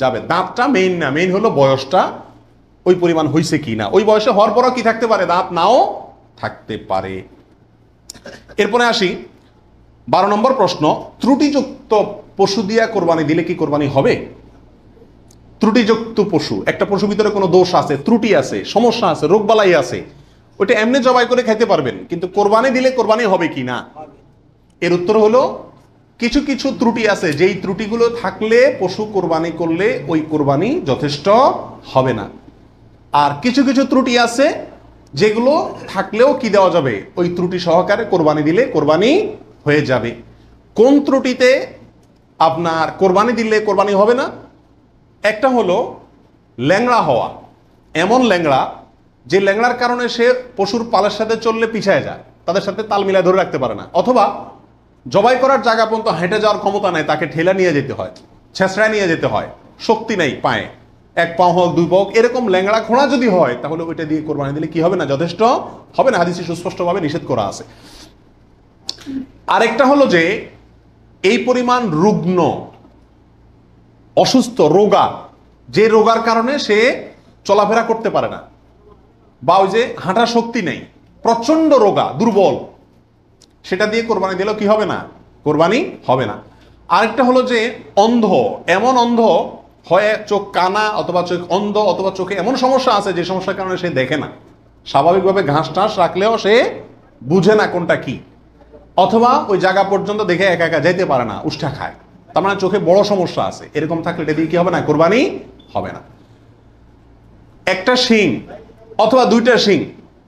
যাবে। দাঁতটা মেইন না, মেইন হলো বয়সটা ওই পরিমাণ হয়েছে কি না। ওই বয়সে হওয়ার পরও কি থাকতে পারে? দাঁত নাও থাকতে পারে। এরপরে আসি 12 নম্বর প্রশ্ন, ত্রুটিযুক্ত পশু দিয়া কোরবানি দিলে কি কোরবানি হবে? ত্রুটিযুক্ত পশু, একটা পশুর ভিতরে কোনো দোষ আছে, ত্রুটি আছে, সমস্যা আছে, রোগবালাই আছে, ওইটা এমনি জবাই করে খাইতে পারবেন, কিন্তু কোরবানি দিলে কোরবানি হবে কি না? এর উত্তর হলো, কিছু কিছু ত্রুটি আছে যেই ত্রুটিগুলো থাকলে পশু কোরবানি করলে ওই কোরবানি যথেষ্ট হবে না। আর কিছু কিছু ত্রুটি আছে যেগুলো থাকলেও কি দেওয়া যাবে? ওই ত্রুটি সহকারে কোরবানি দিলে কোরবানি হয়ে যাবে। কোন ত্রুটিতে আপনার কোরবানি দিলে কোরবানি হবে না? একটা হলো ল্যাংড়া হওয়া, এমন ল্যাংড়া যে ল্যাংড়ার কারণে সে পশুর পালের সাথে চললে পিছায় যায়, তাদের সাথে তাল মিলায় ধরে রাখতে পারে না, অথবা জবাই করার জায়গা পর্যন্ত হেঁটে যাওয়ার ক্ষমতা নাই, তাকে ঠেলা নিয়ে যেতে হয়, ছেঁচড়ায় নিয়ে যেতে হয়, শক্তি নেই পায়ে, 1 পা হোক 2 পা হোক, এরকম ল্যাংড়া খোঁড়া যদি হয় তাহলে ওইটা দিয়ে কোরবানি দিলে কি হবে না? যথেষ্ট হবে না, হাদিসে সুস্পষ্টভাবে নিষেধ করা আছে। আরেকটা হলো যে এই পরিমাণ রুগ্ন, অসুস্থ, রোগা, যে রোগার কারণে সে চলাফেরা করতে পারে না, বা ওই যে হাঁটার শক্তি নেই, প্রচন্ড রোগা, দুর্বল, সেটা দিয়ে কোরবানি দিলেও কি হবে না? কোরবানি হবে না। আরেকটা হলো যে অন্ধ, এমন অন্ধ হয়, চোখ কানা অথবা চোখ অন্ধ, অথবা চোখে এমন সমস্যা আছে যে সমস্যার কারণে সে দেখে না, স্বাভাবিকভাবে ঘাস টাস রাখলেও সে বুঝে না কোনটা কি, অথবা ওই জায়গা পর্যন্ত দেখে একা একা যেতে পারে না, উষ্ঠা খায়, তার মানে চোখে বড় সমস্যা আছে, এরকম থাকলে এটা দিয়ে কি হবে না? কোরবানি হবে না। একটা শিং অথবা 2টা শিং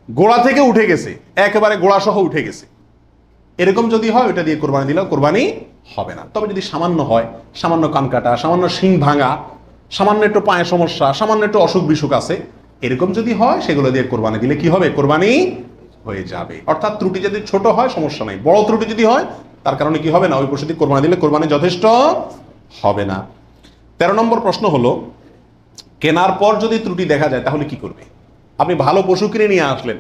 গোড়া থেকে উঠে গেছে, একেবারে গোড়া সহ উঠে গেছে, এরকম যদি হয় ওইটা দিয়ে কোরবানি দিলেও কোরবানি হবে না। তবে যদি সামান্য হয়, সামান্য কান কাটা, সামান্য শিং ভাঙা, সামান্য একটু পায়ে সমস্যা, সামান্য একটু অসুখ বিসুখ আছে, এরকম যদি হয় সেগুলো দিয়ে কোরবানি দিলে কি হবে? কোরবানি হয়ে যাবে। অর্থাৎ ত্রুটি যদি ছোট হয় সমস্যা নাই, বড় ত্রুটি যদি হয় তার কারণে কি হবে না? ওই পশু দিয়ে কোরবানি দিলে কোরবানি যথেষ্ট হবে না। 13 নম্বর প্রশ্ন হলো, কেনার পর যদি ত্রুটি দেখা যায় তাহলে কি করবে? আপনি ভালো পশু কিনে নিয়ে আসলেন,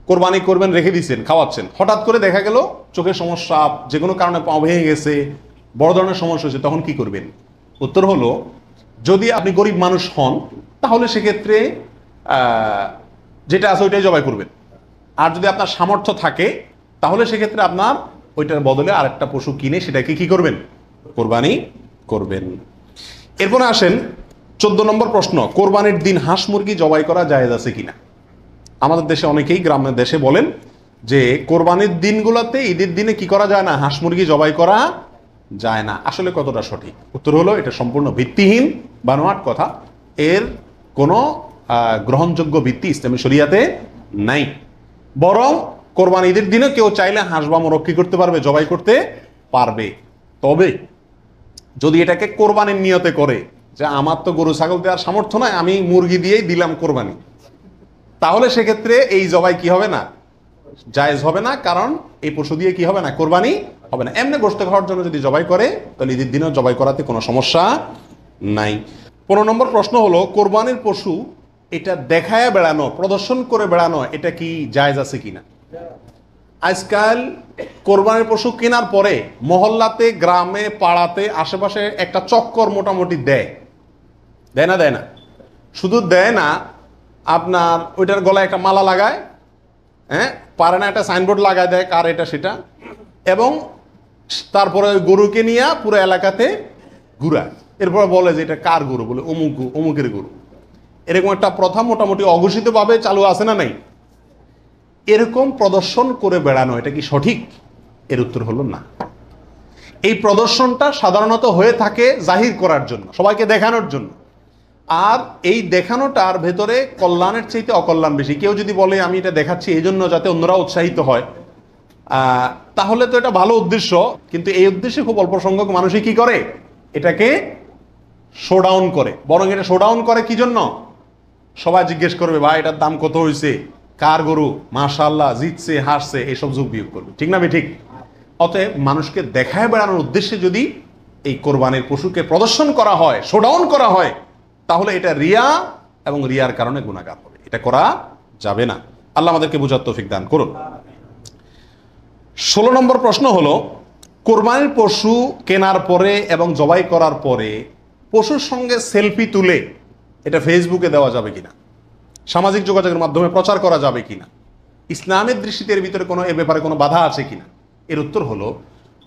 কোরবানি করবেন, রেখে দিচ্ছেন, খাওয়াচ্ছেন, হঠাৎ করে দেখা গেল চোখের সমস্যা, যে কোনো কারণে পা ভেঙে গেছে, বড় ধরনের সমস্যা হচ্ছে, তখন কি করবেন? উত্তর হলো, যদি আপনি গরিব মানুষ হন তাহলে সেক্ষেত্রে যেটা আছে ওইটাই জবাই করবেন। আর যদি আপনার সামর্থ্য থাকে তাহলে সেক্ষেত্রে আপনার ওইটার বদলে আরেকটা পশু কিনে সেটাকে কি করবেন? কোরবানি করবেন। এরপরে আসেন 14 নম্বর প্রশ্ন, কোরবানির দিন হাঁস মুরগি জবাই করা জায়েজ আছে কিনা? আমাদের দেশে অনেকেই গ্রামের দেশে বলেন যে কোরবানির দিনগুলোতে, ঈদের দিনে কি করা যায় না? হাঁস মুরগি জবাই করা যায় না। আসলে কতটা সঠিক? উত্তর হলো, এটা সম্পূর্ণ ভিত্তিহীন বানোয়াট কথা। এর কোনো গ্রহণযোগ্য ভিত্তি ইসলামী শরিয়াতে নাই। বরং কোরবানি ঈদের দিনে কেউ চাইলে হাঁস বা মোরগ কি করতে পারবে? জবাই করতে পারবে। তবে যদি এটাকে কোরবানির নিয়তে করে, যে আমার তো গরু ছাগল দেওয়ার সামর্থ্য নাই, আমি মুরগি দিয়েই দিলাম কোরবানি, তাহলে সেক্ষেত্রে এই জবাই কি হবে না? জায়েজ হবে না। কারণ এই পশু দিয়ে কি হবে না? কোরবানি হবে না। এমনি গোশত খাওয়ার জন্য যদি জবাই করে তাহলে ঈদের দিনেও জবাই করাতে কোনো সমস্যা নাই। 15 নম্বর প্রশ্ন হলো, কোরবানির পশু এটা দেখায় বেড়ানো, প্রদর্শন করে বেড়ানো, এটা কি জায়েজ আছে কিনা? আজকাল কোরবানির পশু কেনার পরে মহল্লাতে, গ্রামে, পাড়াতে, আশেপাশে একটা চক্কর মোটামুটি দেয় না? দেয় না? শুধু দেয় না, আপনার ওইটার গলায় একটা মালা লাগায়, হ্যাঁ, পারে না একটা সাইনবোর্ড লাগায় দেয় কার এটা সেটা, এবং তারপরে ওই গরুকে নিয়ে পুরো এলাকাতে ঘুরায়। এরপর বলে যে এটা কার গরু? বলে অমুকের গরু। এরকম একটা প্রথা মোটামুটি অঘোষিতভাবে চালু আছে না নাই? এরকম প্রদর্শন করে বেড়ানো এটা কি সঠিক? এর উত্তর হলো না। এই প্রদর্শনটা সাধারণত হয়ে থাকে জাহির করার জন্য, সবাইকে দেখানোর জন্য। আর এই দেখানোটার ভেতরে কল্যাণের চাইতে অকল্যাণ বেশি। কেউ যদি বলে আমি এটা দেখাচ্ছি এই জন্য যাতে অন্যরা উৎসাহিত হয়, তাহলে তো এটা ভালো উদ্দেশ্য, কিন্তু এই উদ্দেশ্যে খুব অল্প সংখ্যক মানুষই কি করে? এটাকে শোডাউন করে। বরং এটা শোডাউন করে কি জন্য? সবাই জিজ্ঞেস করবে, ভাই এটার দাম কত হয়েছে, কার গরু, মাশাআল্লাহ, জিতছে, হাসছে, এইসব যোগ বিয়োগ করবে। ঠিক না ঠিক? অতএব মানুষকে দেখায় বেড়ানোর উদ্দেশ্যে যদি এই কোরবানির পশুকে প্রদর্শন করা হয়, শোডাউন করা হয়, তাহলে এটা রিয়া, এবং রিয়ার কারণে গুনাহগার হবে। এটা করা যাবে না। আল্লাহ আমাদেরকে বুঝার তৌফিক দান করুন। 16 নম্বর প্রশ্ন হলো, কোরবানির পশু কেনার পরে এবং জবাই করার পরে পশুর সঙ্গে সেলফি তুলে এটা ফেসবুকে দেওয়া যাবে কিনা, সামাজিক যোগাযোগের মাধ্যমে প্রচার করা যাবে কিনা, ইসলামের দৃষ্টিতে এর ভিতরে কোনো, এ ব্যাপারে কোনো বাধা আছে কিনা? এর উত্তর হলো,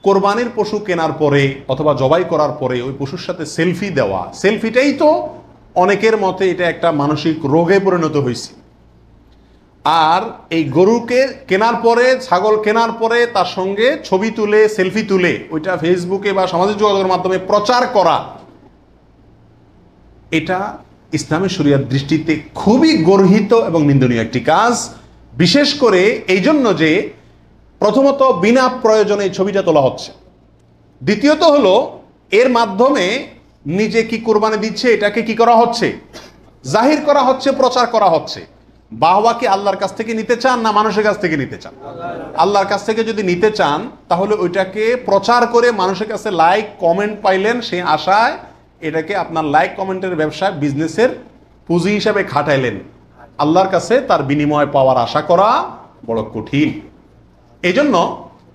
কোরবানির পশু কেনার পরে অথবা জবাই করার পরে ওই পশুর সাথে সেলফি দেওয়া, সেলফিটাই তো অনেকের মতে এটা একটা মানসিক রোগে পরিণত হয়েছে। আর এই গরুকে কেনার পরে, ছাগল কেনার পরে তার সঙ্গে ছবি তুলে, সেলফি তুলে ওইটা ফেসবুকে বা সামাজিক যোগাযোগের মাধ্যমে প্রচার করা, এটা ইসলামের শরিয়ার দৃষ্টিতে খুবই গর্হিত এবং নিন্দনীয় একটি কাজ। বিশেষ করে এই জন্য যে প্রথমত বিনা প্রয়োজনে এই ছবিটা তোলা হচ্ছে, দ্বিতীয়ত হলো এর মাধ্যমে নিজে কি কোরবানি দিচ্ছে এটাকে কি করা হচ্ছে? জাহির করা হচ্ছে, প্রচার করা হচ্ছে। বাহবা কি আল্লাহর কাছ থেকে নিতে চান না মানুষের কাছ থেকে নিতে চান? আল্লাহর কাছ থেকে যদি নিতে চান তাহলে ওইটাকে প্রচার করে মানুষের কাছে লাইক কমেন্ট পাইলেন, সেই আশায় এটাকে আপনার লাইক কমেন্টের ব্যবসায়, বিজনেসের পুঁজি হিসাবে খাটাইলেন। আল্লাহর কাছে তার বিনিময় পাওয়ার আশা করা বড় কঠিন। এই জন্য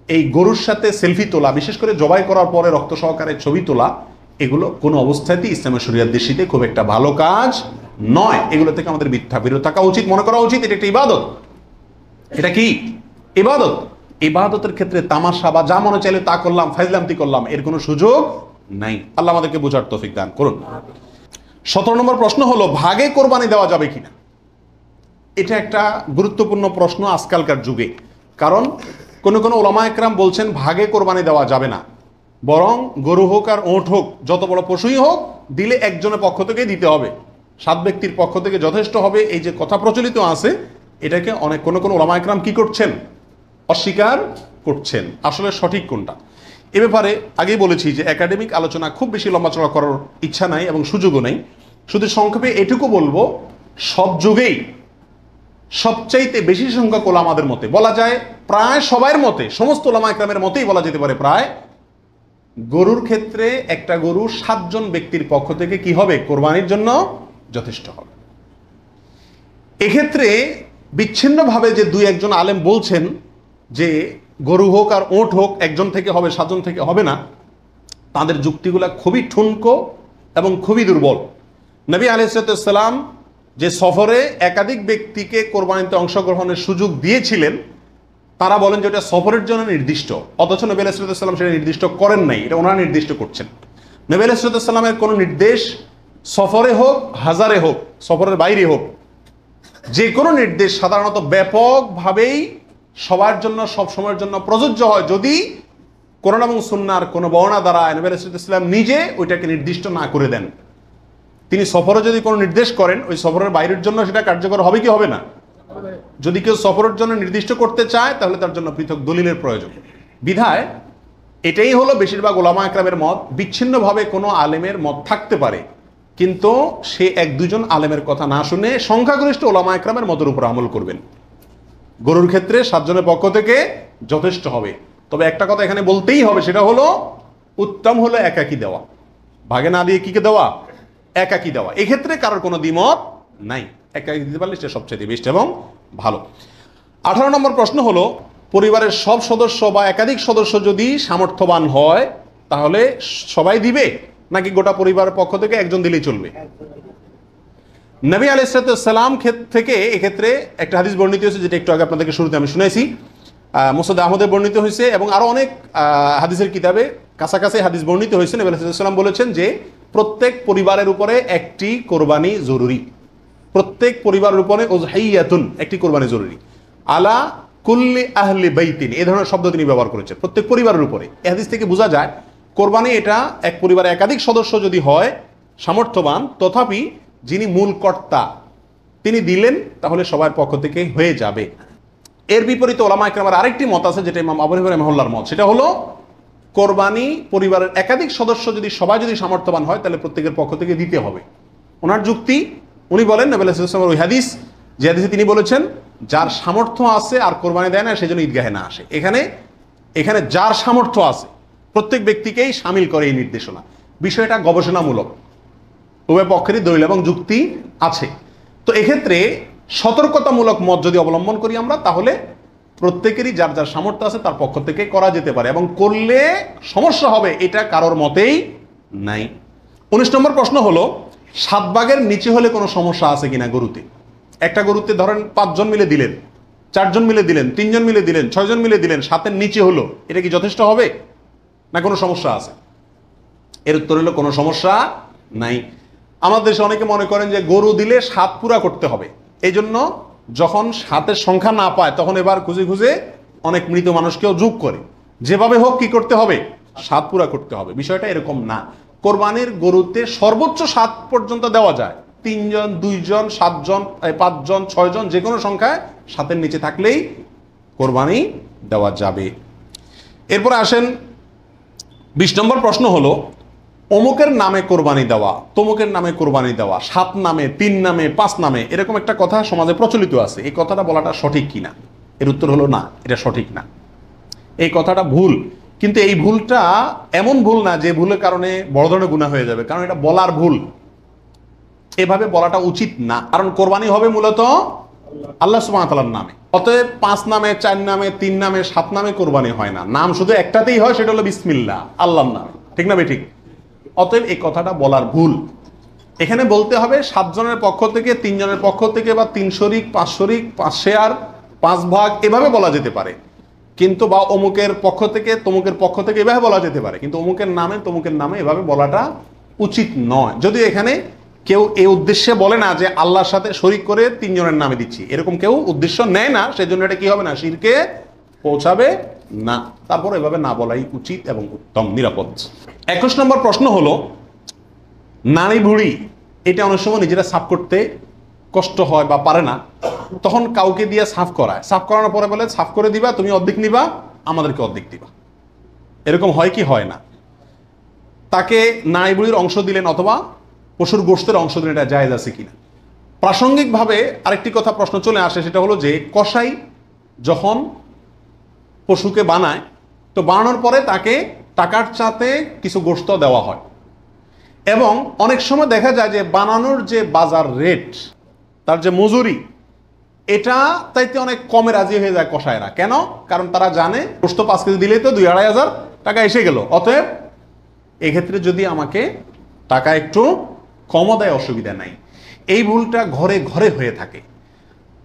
এই গরুর সাথে সেলফি তোলা, বিশেষ করে জবাই করার পরে রক্ত সহকারে ছবি তোলা, এগুলো কোনো অবস্থাতেই ইসলামের শরিয়ার দৃষ্টিতে খুব একটা ভালো কাজ নয়। এগুলো থেকে আমাদের বিরত থাকা উচিত, মনে করা উচিত এটা একটা ইবাদত। এটা কি ইবাদত? ইবাদতের ক্ষেত্রে তামাশা বা যা মনে চাইলে তা করলাম, ফাইজলামতি করলাম, এর কোনো সুযোগ নাই। আল্লাহ আমাদেরকে বোঝার তৌফিক দান করুন। 17 নম্বর প্রশ্ন হলো, ভাগে কোরবানি দেওয়া যাবে কিনা? এটা একটা গুরুত্বপূর্ণ প্রশ্ন আজকালকার যুগে। কারণ কোন ওলামা একরাম বলছেন ভাগে কোরবানি দেওয়া যাবে না, বরং গরু হোক আর ওঁট হোক, যত বড় পশুই হোক, দিলে একজনের পক্ষ থেকে দিতে হবে, 7 ব্যক্তির পক্ষ থেকে যথেষ্ট হবে। এই যে কথা প্রচলিত আছে, এটাকে অনেক কোন ওলামা একরাম কি করছেন? অস্বীকার করছেন। আসলে সঠিক কোনটা, এ ব্যাপারে আগেই বলেছি যে একাডেমিক আলোচনা খুব বেশি লম্বাচড়া করার ইচ্ছা নাই এবং সুযোগও নেই। শুধু সংক্ষেপে এটুকু বলবো, সব যুগেই সবচাইতে বেশি সংখ্যক ওলামাদের মতে, বলা যায় প্রায় সবার মতে, সমস্ত ওলামা একরামের মতেই বলা যেতে পারে, প্রায় গরুর ক্ষেত্রে একটা গরু 7 জন ব্যক্তির পক্ষ থেকে কি হবে? কোরবানির জন্য যথেষ্ট হবে। এক্ষেত্রে বিচ্ছিন্নভাবে যে 2-1 জন আলেম বলছেন যে গরু হোক আর ওট হোক একজন থেকে হবে, 7 জন থেকে হবে না, তাদের যুক্তিগুলা খুবই ঠুনকো এবং খুবই দুর্বল। নবী আলাইহিস সালাম যে সফরে একাধিক ব্যক্তিকে কোরবানিতে অংশগ্রহণের সুযোগ দিয়েছিলেন, তারা বলেন যে এটা সফরের জন্য নির্দিষ্ট, অথচ নবী আলাইহিস সালাম সেটা নির্দিষ্ট করেন নাই, এটা ওনারা নির্দিষ্ট করছেন। নবী আলাইহিস সালামের কোনো নির্দেশ সফরে হোক, হাজারে হোক, সফরের বাইরে হোক, যে কোনো নির্দেশ সাধারণত ব্যাপকভাবেই সবার জন্য সব সময়ের জন্য প্রযোজ্য হয় যদি কোরআন এবং সুন্নাহর কোনো বর্ণনা দ্বারা নবী আলাইহিস সালাম নিজে ওইটাকে নির্দিষ্ট না করে দেন। তিনি সফরে যদি কোনো নির্দেশ করেন, ওই সফরের বাইরের জন্য সেটা কার্যকর হবে কি হবে না? যদি কেউ সফরের জন্য নির্দিষ্ট করতে চায় তাহলে তার জন্য পৃথক দলিলের প্রয়োজন। বিধায় এটাই হলো বেশিরভাগ ওলামা একরামের মত। বিচ্ছিন্নভাবে কোনো আলেমের মত থাকতে পারে, কিন্তু সে 1-2 জন আলেমের কথা না শুনে সংখ্যাগরিষ্ঠ ওলামা একরামের মতের উপর আমল করবেন। গরুর ক্ষেত্রে 7 জনের পক্ষ থেকে যথেষ্ট হবে। তবে একটা কথা এখানে বলতেই হবে, সেটা হলো উত্তম হলো একাকি দেওয়া, ভাগে না দিয়ে কিকে দেওয়া? একাকি দেওয়া। এক্ষেত্রে কারোর কোনো দ্বিমত নাই, একাকি দিতে পারলে সেটা সবচেয়ে বেস্ট এবং ভালো। 18 নম্বর প্রশ্ন হলো, পরিবারের সব সদস্য বা একাধিক সদস্য যদি সামর্থ্যবান হয় তাহলে সবাই দিবে, নাকি গোটা পরিবারের পক্ষ থেকে একজন দিলেই চলবে? নবী আলাইহিস সালাম থেকে এক্ষেত্রে একটা হাদিস বর্ণিত হয়েছে, যেটা একটু আগে আপনাদেরকে শুরুতে আমি শুনেছি, মুসনাদ আহমদে বর্ণিত হয়েছে এবং আরো অনেক হাদিসের কিতাবে কাছাকাছি হাদিস বর্ণিত হয়েছে। নবী আলাইহিস সালাম বলেছেন যে প্রত্যেক পরিবারের উপরে একটি কোরবানি জরুরি, প্রত্যেক পরিবারের উপরে উযহিয়াতুন, একটি কোরবানি জরুরি, আলা কুল্লি আহলি বাইতিন, এই ধরনের শব্দ তিনি ব্যবহার করেছেন, প্রত্যেক পরিবারের উপরে। এই হাদিস থেকে বোঝা যায় কোরবানি এটা এক পরিবারে একাধিক সদস্য যদি হয় সামর্থ্যবান, তথাপি যিনি মূল কর্তা তিনি দিলেন তাহলে সবার পক্ষ থেকে হয়ে যাবে। এর বিপরীতে ওলামা ইকরামের আরেকটি মত আছে, যেটা ইমাম আবু হানিফা রাহিমাহুল্লাহর মত, সেটা হলো কোরবানি পরিবারের একাধিক সদস্য যদি সবাই যদি সামর্থ্যবান হয় তাহলে প্রত্যেকের পক্ষ থেকে দিতে হবে। ওনার যুক্তি, উনি বলেন নবী আলাইহিস সালামের ওই হাদিস, যে হাদিসে তিনি বলেছেন যার সামর্থ্য আছে আর কোরবানি দেয় না সেজন্য ঈদগাহে না আসে। এখানে যার সামর্থ্য আছে প্রত্যেক ব্যক্তিকেই শামিল করে এই নির্দেশনা। বিষয়টা গবেষণামূলক, উভয় পক্ষেরই দলিল এবং যুক্তি আছে। তো এক্ষেত্রে সতর্কতামূলক মত যদি অবলম্বন করি আমরা, তাহলে প্রত্যেকেরই যার যার সামর্থ্য আছে তার পক্ষ থেকে করা যেতে পারে, এবং করলে সমস্যা হবে এটা কারোর মতেই নাই। 19 নম্বর প্রশ্ন হলো, 7 ভাগের নিচে হলে কোনো সমস্যা আছে কিনা গরুতে? একটা গরুতে ধরেন 5 জন মিলে দিলেন, 4 জন মিলে দিলেন, 3 জন মিলে দিলেন, 6 জন মিলে দিলেন, 7-এর নিচে হলো, এটা কি যথেষ্ট হবে না কোনো সমস্যা আছে? এর উত্তর হলো কোনো সমস্যা নাই। আমাদের দেশে অনেকে মনে করেন যে গরু দিলে 7 পুরা করতে হবে, এই জন্য যখন 7-এর সংখ্যা না পায় তখন এবার খুঁজে খুঁজে অনেক মৃত মানুষকেও যোগ করে, যেভাবে হোক কি করতে হবে? 7 পুরা করতে হবে। বিষয়টা এরকম না। কোরবানির গরুতে সর্বোচ্চ 7 পর্যন্ত দেওয়া যায়, 3 জন, 2 জন, 7 জন, 5 জন, 6 জন, যে কোনো সংখ্যায় 7-এর নিচে থাকলেই কোরবানি দেওয়া যাবে। এরপরে আসেন 20 নম্বর প্রশ্ন হলো, অমুকের নামে কোরবানি দেওয়া, তমুকের নামে কোরবানি দেওয়া, 7 নামে, 3 নামে, 5 নামে, এরকম একটা কথা সমাজে প্রচলিত আছে। এই কথাটা বলাটা সঠিক কিনা? এর উত্তর হলো না, এটা সঠিক না, এই কথাটা ভুল। কিন্তু এই ভুলটা এমন ভুল না যে ভুলের কারণে বড় ধরনের গুনাহ হয়ে যাবে, কারণ এটা বলার ভুল, এভাবে বলাটা উচিত না। কারণ কোরবানি হবে মূলত আল্লাহ সুবহানাহু ওয়া তাআলার নামে, অতএব 5 নামে, 4 নামে, 3 নামে, 7 নামে কোরবানি হয় না। নাম শুধু একটাতেই হয়, সেটা হলো বিসমিল্লাহ, আল্লাহর নাম, ঠিক না বেঠিক? অতএব এই কথাটা বলার ভুল। এখানে বলতে হবে 7 জনের পক্ষ থেকে, 3 জনের পক্ষ থেকে, বা 3 শরিক, 5 শরিক, 5 শেয়ার, 5 ভাগ, এভাবে বলা যেতে পারে। কিন্তু বা অমুকের পক্ষ থেকে, তমুকের পক্ষ থেকে, এভাবে বলা যেতে পারে, কিন্তু অমুকের নামে, তমুকের নামে এভাবে বলাটা উচিত নয়। যদিও এখানে কেউ এই উদ্দেশ্যে বলে না যে আল্লাহর সাথে শরিক করে 3 জনের নামে দিচ্ছি, এরকম কেউ উদ্দেশ্য নেয় না, সেজন্য এটা কি হবে না, শিরকে পৌঁছাবে না। তারপর এভাবে না বলাই উচিত এবং উত্তম, নিরাপদ। 21 নম্বর প্রশ্ন হলো, নারী বুড়ি এটা অনেক সময় নিজেরা সাফ করতে কষ্ট হয় বা পারে না, তখন কাউকে দিয়ে সাফ করায়, সাফ করানোর পরে বলে সাফ করে দিবা, তুমি অর্ধেক নিবা, আমাদেরকে অর্ধেক দিবা। এরকম হয় কি হয় না? তাকে নারী বুড়ির অংশ দিলেন অথবা পশুর গোশতের অংশ দিলেন, এটা জায়েজ আছে কিনা? প্রাসঙ্গিকভাবে আরেকটি কথা প্রশ্ন চলে আসে, সেটা হলো যে কসাই যখন পশুকে বানায়, তো বানানোর পরে তাকে টাকার চাতে কিছু গোশত দেওয়া হয়, এবং অনেক সময় দেখা যায় যে বানানোর যে বাজার রেট, তার যে মজুরি, এটা তাইতে অনেক কমে রাজি হয়ে যায় কসাইরা। কেন? কারণ তারা জানে গোশত 5 কেজি দিলেই তো 2-2.5 টাকা এসে গেল, অতএব এক্ষেত্রে যদি আমাকে টাকা একটু কমও দেয় অসুবিধা নাই। এই ভুলটা ঘরে ঘরে হয়ে থাকে।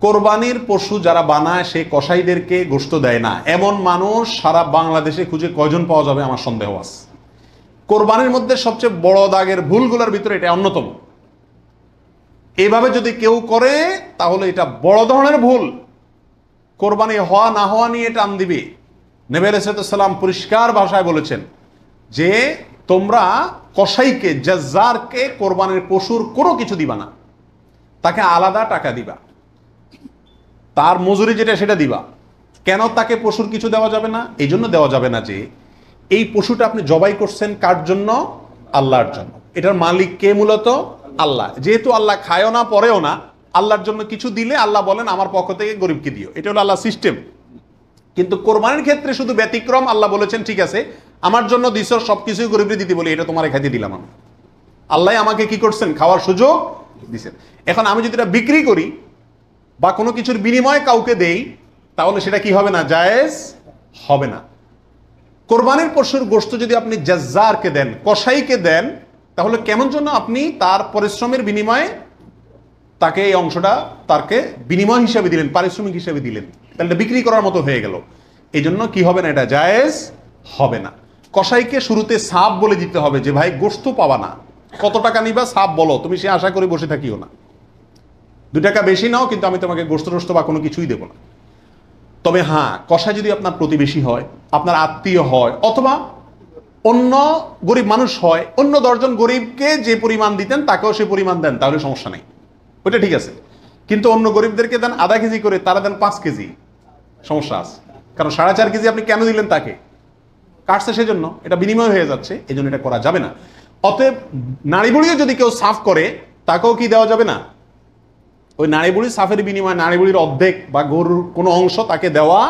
কোরবানির পশু যারা বানায় সে কসাইদেরকে গোশত দেয় না, এমন মানুষ সারা বাংলাদেশে খুঁজে কয়জন পাওয়া যাবে আমার সন্দেহ আছে। কোরবানির মধ্যে সবচেয়ে বড় দাগের ভুলগুলোর ভিতরে এটা অন্যতম। এভাবে যদি কেউ করে তাহলে এটা বড় ধরনের ভুল। কোরবানি হওয়া না হওয়া নিয়ে টান দিবে। নবী আলাইহিস সালাম পরিষ্কার ভাষায় বলেছেন যে তোমরা কসাইকে, জাজ্জারকে কোরবানির পশুর কোনো কিছু দিবা না, তাকে আলাদা টাকা দিবা, তার মজুরি যেটা সেটা দিবা। কেন তাকে পশুর কিছু দেওয়া যাবে না? এই জন্য দেওয়া যাবে না যে এই পশুটা আপনি জবাই করছেন কার জন্য? আল্লাহর জন্য। এটার মালিক কে? মূলত আল্লাহ। যেহেতু আল্লাহ খায়ও না পরেও না, আল্লাহর জন্য কিছু দিলে আল্লাহ বলেন আমার পক্ষ থেকে গরিবকে দিও। এটা হলো আল্লাহ সিস্টেম। কিন্তু কোরবানির ক্ষেত্রে শুধু ব্যতিক্রম, আল্লাহ বলেছেন ঠিক আছে আমার জন্য দিছ, সবকিছুই গরিবকে দিতে বলি, এটা তোমার খাইতে দিলাম আমি। আল্লাহ আমাকে কি করছেন? খাওয়ার সুযোগ দিছেন। এখন আমি যদি এটা বিক্রি করি বা কোনো কিছুর বিনিময়ে কাউকে দেই, তাহলে সেটা কি হবে না? জায়েজ হবে না। কোরবানির পশুর গোশত যদি আপনি জাজ্জারকে দেন, কসাইকে দেন, তাহলে কেমন জন্য আপনি তার পরিশ্রমের বিনিময়ে তাকে এই অংশটা তাকে বিনিময় হিসাবে দিলেন, পারিশ্রমিক হিসাবে দিলেন, তাহলে বিক্রি করার মতো হয়ে গেল। এই জন্য কি হবে না? এটা জায়েজ হবে না। কসাইকে শুরুতে সাপ বলে দিতে হবে যে ভাই গোশত পাবা না, কত টাকা নিবা সাপ বলো, তুমি সে আশা করে বসে থাকিও না, 2 টাকা বেশি নাও, কিন্তু আমি তোমাকে গোশত টোস্ত বা কোনো কিছুই দেবো না। তবে হ্যাঁ, কসাই যদি আপনার প্রতিবেশী হয়, আপনার আত্মীয় হয়, অথবা অন্য গরিব মানুষ হয়, অন্য 10 জন গরিবকে যে পরিমাণ দিতেন তাকেও সে পরিমাণ দেন, তাহলে সমস্যা নেই, ওইটা ঠিক আছে। কিন্তু অন্য গরিবদেরকে দেন আধা কেজি করে, তারা দেন 5 কেজি, সমস্যা আছে। কারণ 4.5 কেজি আপনি কেন দিলেন? তাকে কাটছে সেজন্য, এটা বিনিময় হয়ে যাচ্ছে, এই জন্য এটা করা যাবে না। অতএব নারী বুড়িও যদি কেউ সাফ করে, তাকেও কি দেওয়া যাবে না? ওই নারী বুড়ির সাফের বিনিময়ে নারী বুড়ির অর্ধেক বা গরুর কোনো অংশ তাকে দেওয়া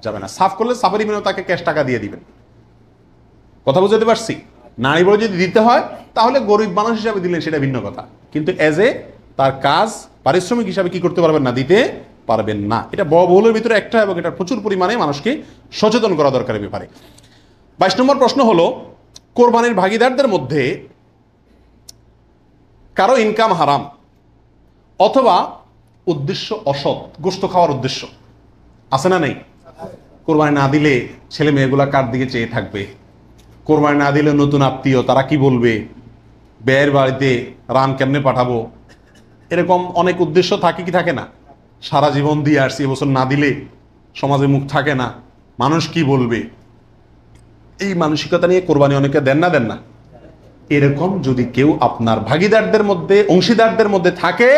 যাবে না। সাফ করলে সাফের বিনিময়ে তাকে ক্যাশ টাকা দিয়ে দিবেন। কথা বুঝতে পারছি? নারী বুড়ি যদি দিতে হয় তাহলে গরিব মানুষ হিসাবে দিলেন, সেটা ভিন্ন কথা, কিন্তু এজ এ তার কাজ পারিশ্রমিক হিসাবে কি করতে পারবেন না? দিতে পারবেন না। এটা বড় বহুলের ভিতরে একটা, এবং এটা প্রচুর পরিমাণে মানুষকে সচেতন করা দরকার এই ব্যাপারে। 22 নম্বর প্রশ্ন হলো, কোরবানির ভাগিদারদের মধ্যে কারো ইনকাম হারাম অথবা উদ্দেশ্য অসৎ, গোশত খাওয়ার উদ্দেশ্য আছে না নেই? কোরবানি না দিলে ছেলে মেয়েগুলা কার দিকে চেয়ে থাকবে? কোরবানি না দিলে নতুন আত্মীয়, তারা কি বলবে? ব্যয়ের বাড়িতে রান কেমনে পাঠাবো? এরকম অনেক উদ্দেশ্য থাকে কি থাকে না? সারা জীবন দিয়ে আসছি, এবছর না দিলে সমাজে মুখ থাকে না, মানুষ কি বলবে, এই মানসিকতা নিয়ে কোরবানি অনেকে দেন না না? এরকম যদি কেউ আপনার ভাগিদারদের মধ্যে, অংশীদারদের মধ্যে থাকে,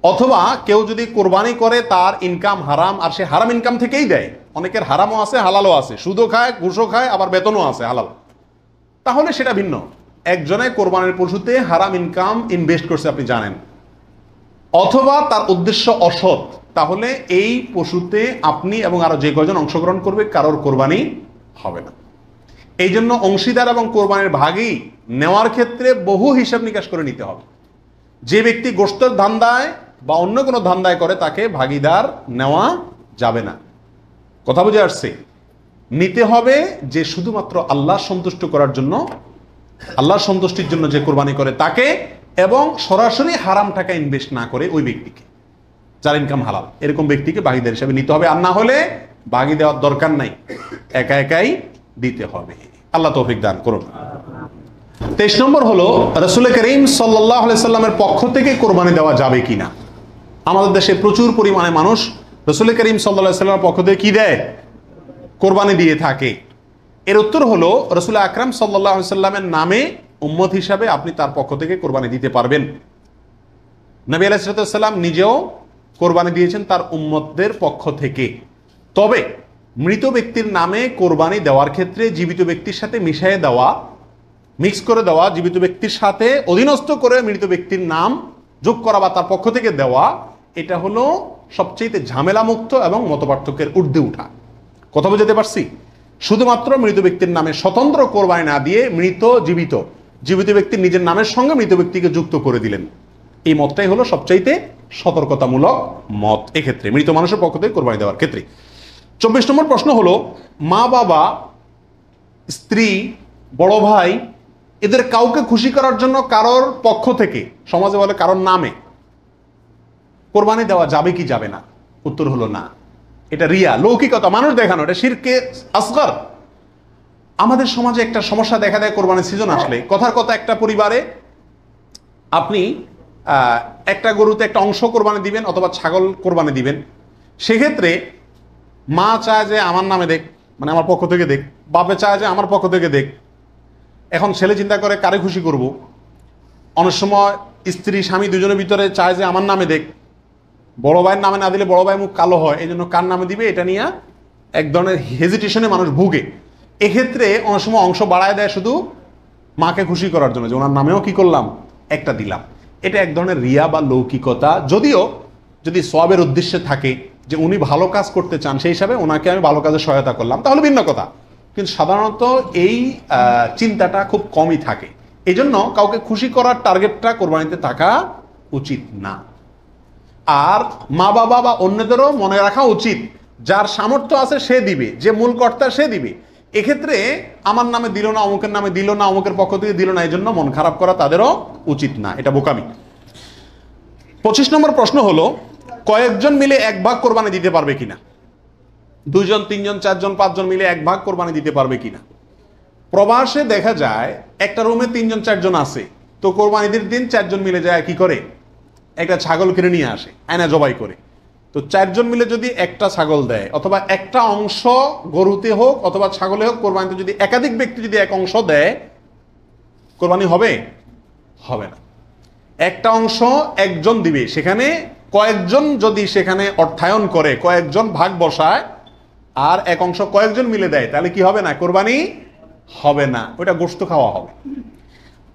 অথবা কেউ যদি কোরবানি করে তার ইনকাম হারাম, আর সে হারাম ইনকাম থেকেই দেয়, অনেকের হারামও আছে হালালও আছে, সুদও খায় ঘুষও খায়, আবার বেতনও আছে হালাল, তাহলে সেটা ভিন্ন। একজনে কোরবানির পশুতে হারাম ইনকাম ইনভেস্ট করছে আপনি জানেন, অথবা তার উদ্দেশ্য অসৎ, তাহলে এই পশুতে আপনি এবং আরো যে কয়জন অংশগ্রহণ করবে কারোর কোরবানি হবে না। এই জন্য অংশীদার এবং কোরবানির ভাগই নেওয়ার ক্ষেত্রে বহু হিসাব নিকাশ করে নিতে হবে। যে ব্যক্তি গোশতের ধান্দায় বা অন্য কোনো ধান্দায় করে তাকে ভাগিদার নেওয়া যাবে না। কথা বুঝে আসছে? নিতে হবে যে শুধুমাত্র আল্লাহ সন্তুষ্ট করার জন্য, আল্লাহর সন্তুষ্টির জন্য যে কোরবানি করে তাকে, এবং সরাসরি হারাম টাকা ইনভেস্ট না করে ওই ব্যক্তিকে, যার ইনকাম হালাল, এরকম ব্যক্তিকে ভাগিদার হিসেবে নিতে হবে। আর না হলে ভাগি দেওয়ার দরকার নাই, একা একাই দিতে হবে। আল্লাহ তৌফিক দান করুন। 23 নম্বর হলো, রাসূল করিম সাল্লাল্লাহু আলাইহি সাল্লামের পক্ষ থেকে কোরবানি দেওয়া যাবে কিনা। আমাদের দেশে প্রচুর পরিমাণে মানুষ রাসূল করিম সাল্লাল্লাহু আলাইহি সাল্লামের পক্ষ থেকে কি দেয়? কোরবানি দিয়ে থাকে। এর উত্তর হলো, রাসূল আকরাম সাল্লাল্লাহু আলাইহি সাল্লামের নামে উম্মত হিসাবে আপনি তার পক্ষ থেকে কোরবানি দিতে পারবেন। নবী আলাইহিস সালাম নিজেও কোরবানি দিয়েছেন তার উম্মতদের পক্ষ থেকে। তবে মৃত ব্যক্তির নামে কোরবানি দেওয়ার ক্ষেত্রে জীবিত ব্যক্তির সাথে মিশিয়ে দেওয়া, মিক্স করে দেওয়া, জীবিত ব্যক্তির সাথে অধীনস্থ করে মৃত ব্যক্তির নাম যোগ করা বা তার পক্ষ থেকে দেওয়া, এটা হলো সবচেয়ে ঝামেলা মুক্ত এবং মতপার্থক্যের ঊর্ধ্বে উঠা। কথা বুঝতে পারছি? শুধুমাত্র মৃত ব্যক্তির নামে স্বতন্ত্র কোরবানি না দিয়ে জীবিত ব্যক্তির নিজের নামের সঙ্গে মৃত ব্যক্তিকে যুক্ত করে দিলেন। এই মতটাই হলো সবচাইতে সতর্কতামূলক মত এক্ষেত্রে মৃত মানুষের পক্ষ থেকে কোরবানি দেওয়ার ক্ষেত্রে। 24 নম্বর প্রশ্ন হলো, মা বাবা, স্ত্রী, বড় ভাই এদের কাউকে খুশি করার জন্য কারোর পক্ষ থেকে, সমাজে বলে কারোর নামে, কোরবানি দেওয়া যাবে কি যাবে না? উত্তর হলো না। এটা রিয়া, লৌকিকতা, মানুষ দেখানো, এটা শিরকে আসগর। আমাদের সমাজে একটা সমস্যা দেখা দেয় কোরবানির সিজন আসলে। কথার কথা, একটা পরিবারে আপনি একটা গরুতে একটা অংশ কোরবানি দিবেন অথবা ছাগল কোরবানি দিবেন, সেক্ষেত্রে মা চায় যে আমার নামে দেখ, মানে আমার পক্ষ থেকে দেখ, বাপে চায় যে আমার পক্ষ থেকে দেখ। এখন ছেলে চিন্তা করে কারে খুশি করব। অনেক সময় স্ত্রী স্বামী দুজনের ভিতরে চায় যে আমার নামে দেখ, বড় ভাইয়ের নামে না দিলে বড় ভাই মুখ কালো হয়, এই জন্য কার নামে দিবে এটা নিয়ে এক ধরনের হেজিটেশনে মানুষ ভুগে। এক্ষেত্রে অনেক সময় অংশ বাড়ায় দেয় শুধু মাকে খুশি করার জন্য, যে ওনার নামেও কি করলাম, একটা দিলাম। এটা এক ধরনের রিয়া বা লৌকিকতা। যদিও যদি সওয়াবের উদ্দেশ্যে থাকে যে উনি ভালো কাজ করতে চান, সেই হিসাবে ওনাকে আমি ভালো কাজে সহায়তা করলাম, তাহলে ভিন্ন কথা। কিন্তু সাধারণত এই চিন্তাটা খুব কমই থাকে। এই জন্য কাউকে খুশি করার টার্গেটটা কোরবানিতে থাকা উচিত না। আর মা বাবা বা অন্যদেরও মনে রাখা উচিত, যার সামর্থ্য আছে সে দিবে, যে মূল কর্তা সে দিবে। এক্ষেত্রে আমার নামে দিল না, অমুকের নামে দিল না, অমুকের পক্ষ থেকে দিল না, এই জন্য মন খারাপ করা তাদেরও উচিত না, এটা বোকামি। 25 নম্বর প্রশ্ন হলো, কয়েকজন মিলে এক ভাগ কোরবানি দিতে পারবে কিনা? 2 জন 3 জন 4 জন 5 জন মিলে এক ভাগ কোরবানি দিতে পারবে কিনা? প্রবাসে দেখা যায় একটা রুমে 3 জন 4 জন আছে, তো কোরবানিদের দিন 4 জন মিলে যায় কি করে, একটা ছাগল কিনে নিয়ে আসে, আয়না জবাই করে। তো 4 জন মিলে যদি একটা ছাগল দেয়, অথবা একটা অংশ গরুতে হোক অথবা ছাগলে হোক, কোরবানিতে যদি একাধিক ব্যক্তি যদি এক অংশ দেয়, কোরবানি হবে? হবে না। একটা অংশ একজন দিবে, সেখানে কয়েকজন যদি সেখানে অর্থায়ন করে, কয়েকজন ভাগ বসায়, আর এক অংশ কয়েকজন মিলে দেয়, তাহলে কি হবে না? কোরবানি হবে না, ওটা গোশত খাওয়া হবে।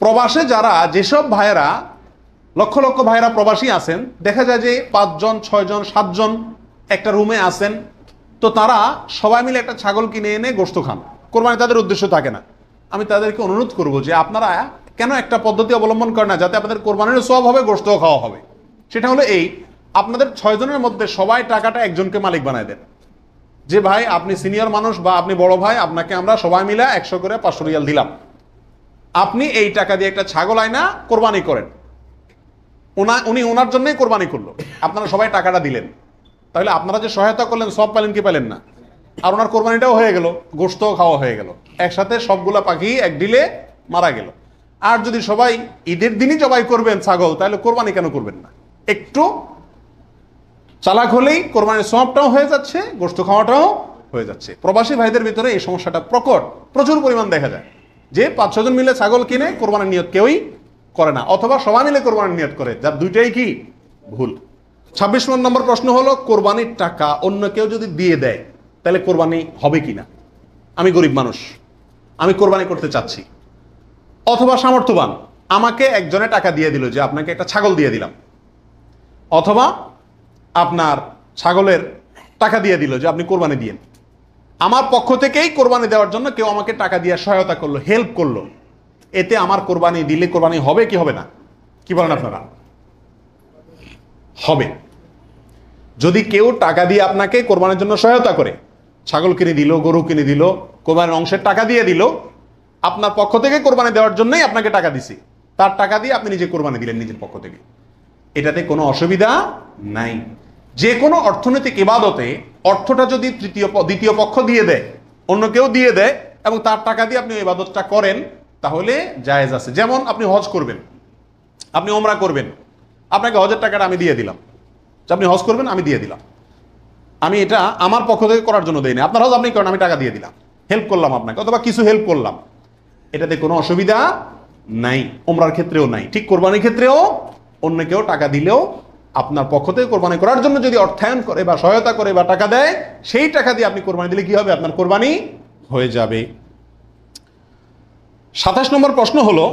প্রবাসে যারা, যেসব ভাইয়েরা, লক্ষ লক্ষ ভাইয়েরা প্রবাসী আছেন, দেখা যায় যে 5 জন 6 জন 7 জন একটা রুমে আছেন, তো তারা সবাই মিলে একটা ছাগল কিনে এনে গোশত খান, কোরবানি তাদের উদ্দেশ্য থাকে না। আমি তাদেরকে অনুরোধ করব যে আপনারা কেন একটা পদ্ধতি অবলম্বন করেন না, যাতে আপনাদের কোরবানির সওয়াব হবে, গোশতও খাওয়া হবে। সেটা হলো এই, আপনাদের 6 জনের মধ্যে সবাই টাকাটা একজনকে মালিক বানায় দেন, যে ভাই আপনি সিনিয়র মানুষ বা আপনি বড় ভাই, আপনাকে আমরা সবাই মিলে 100 করে 500 রিয়াল দিলাম, আপনি এই টাকা দিয়ে একটা ছাগল আয়না কোরবানি করেন। উনি ওনার জন্যই কোরবানি করলো, আপনারা সবাই টাকাটা দিলেন, তাহলে আপনারা যে সহায়তা করলেন সব পেলেন কি পেলেন না? আর ওনার কোরবানিটাও হয়ে গেল, গোশতও খাওয়া হয়ে গেল, একসাথে সবগুলা পাখি এক ডিলে মারা গেল। আর যদি সবাই ঈদের দিনই জবাই করবেন ছাগল, তাহলে কোরবানি কেন করবেন না? একটু চালাক হলেই কোরবানির সওয়াবটাও হয়ে যাচ্ছে, গোশত খাওয়াটাও হয়ে যাচ্ছে। প্রবাসী ভাইদের ভিতরে এই সমস্যাটা প্রচুর পরিমাণ দেখা যায়, যে 5-6 জন মিলে ছাগল কিনে কোরবানির নিয়ত কেউই করে না, অথবা সবাই মিলে কোরবানির নিয়ত করে, যার দুইটাই কি ভুল। 26 নম্বর প্রশ্ন হলো, কোরবানির টাকা অন্য কেউ যদি দিয়ে দেয়, তাহলে কোরবানি হবে কিনা? আমি গরিব মানুষ, আমি কোরবানি করতে চাচ্ছি, অথবা সামর্থ্যবান, আমাকে একজনে টাকা দিয়ে দিল যে আপনাকে একটা ছাগল দিয়ে দিলাম, অথবা আপনার ছাগলের টাকা দিয়ে দিল যে আপনি কোরবানি দিয়েন। আমার পক্ষ থেকেই কোরবানি দেওয়ার জন্য কেউ আমাকে টাকা দিয়ে সহায়তা করলো, হেল্প করলো, এতে আমার কোরবানি দিলে কোরবানি হবে কি হবে না? কি বলেন আপনারা? হবে। যদি কেউ টাকা দিয়ে আপনাকে কোরবানির জন্য সহায়তা করে, ছাগল কিনে দিল, গরু কিনে দিল, কোরবানির অংশের টাকা দিয়ে দিল, আপনার পক্ষ থেকে কোরবানি দেওয়ার জন্যই আপনাকে টাকা দিছি, তার টাকা দিয়ে আপনি নিজে কোরবানি দিলেন নিজের পক্ষ থেকে, এটাতে কোনো অসুবিধা নাই। যে কোনো অর্থনৈতিক ইবাদতে অর্থটা যদি দ্বিতীয় পক্ষ দিয়ে দেয়, অন্য কেউ দিয়ে দেয়, এবং তার টাকা দিয়ে আপনি ইবাদতটা করেন, তাহলে জায়েজ আছে। যেমন আপনি হজ করবেন, আপনি ওমরা করবেন, আপনাকে হজের টাকাটা আমি দিয়ে দিলাম, আপনি হজ করবেন, আমি দিয়ে দিলাম, আমি এটা আমার পক্ষ থেকে করার জন্য দেই না, আপনার হজ আপনি করেন, আমি টাকা দিয়ে দিলাম, হেল্প করলাম আপনাকে, অথবা কিছু হেল্প করলাম, এটাতে কোনো অসুবিধা নাই। ওমরার ক্ষেত্রেও নাই, ঠিক কোরবানির ক্ষেত্রেও অন্য কেউ টাকা দিলেও আপনার পক্ষ থেকে কোরবানি করার জন্য যদি অর্থায়ন করে বা সহায়তা করে বা টাকা দেয়, সেই টাকা দিয়ে আপনি কোরবানি দিলে কি হবে? আপনার কোরবানি হয়ে যাবে। 27 নম্বর প্রশ্ন হলো,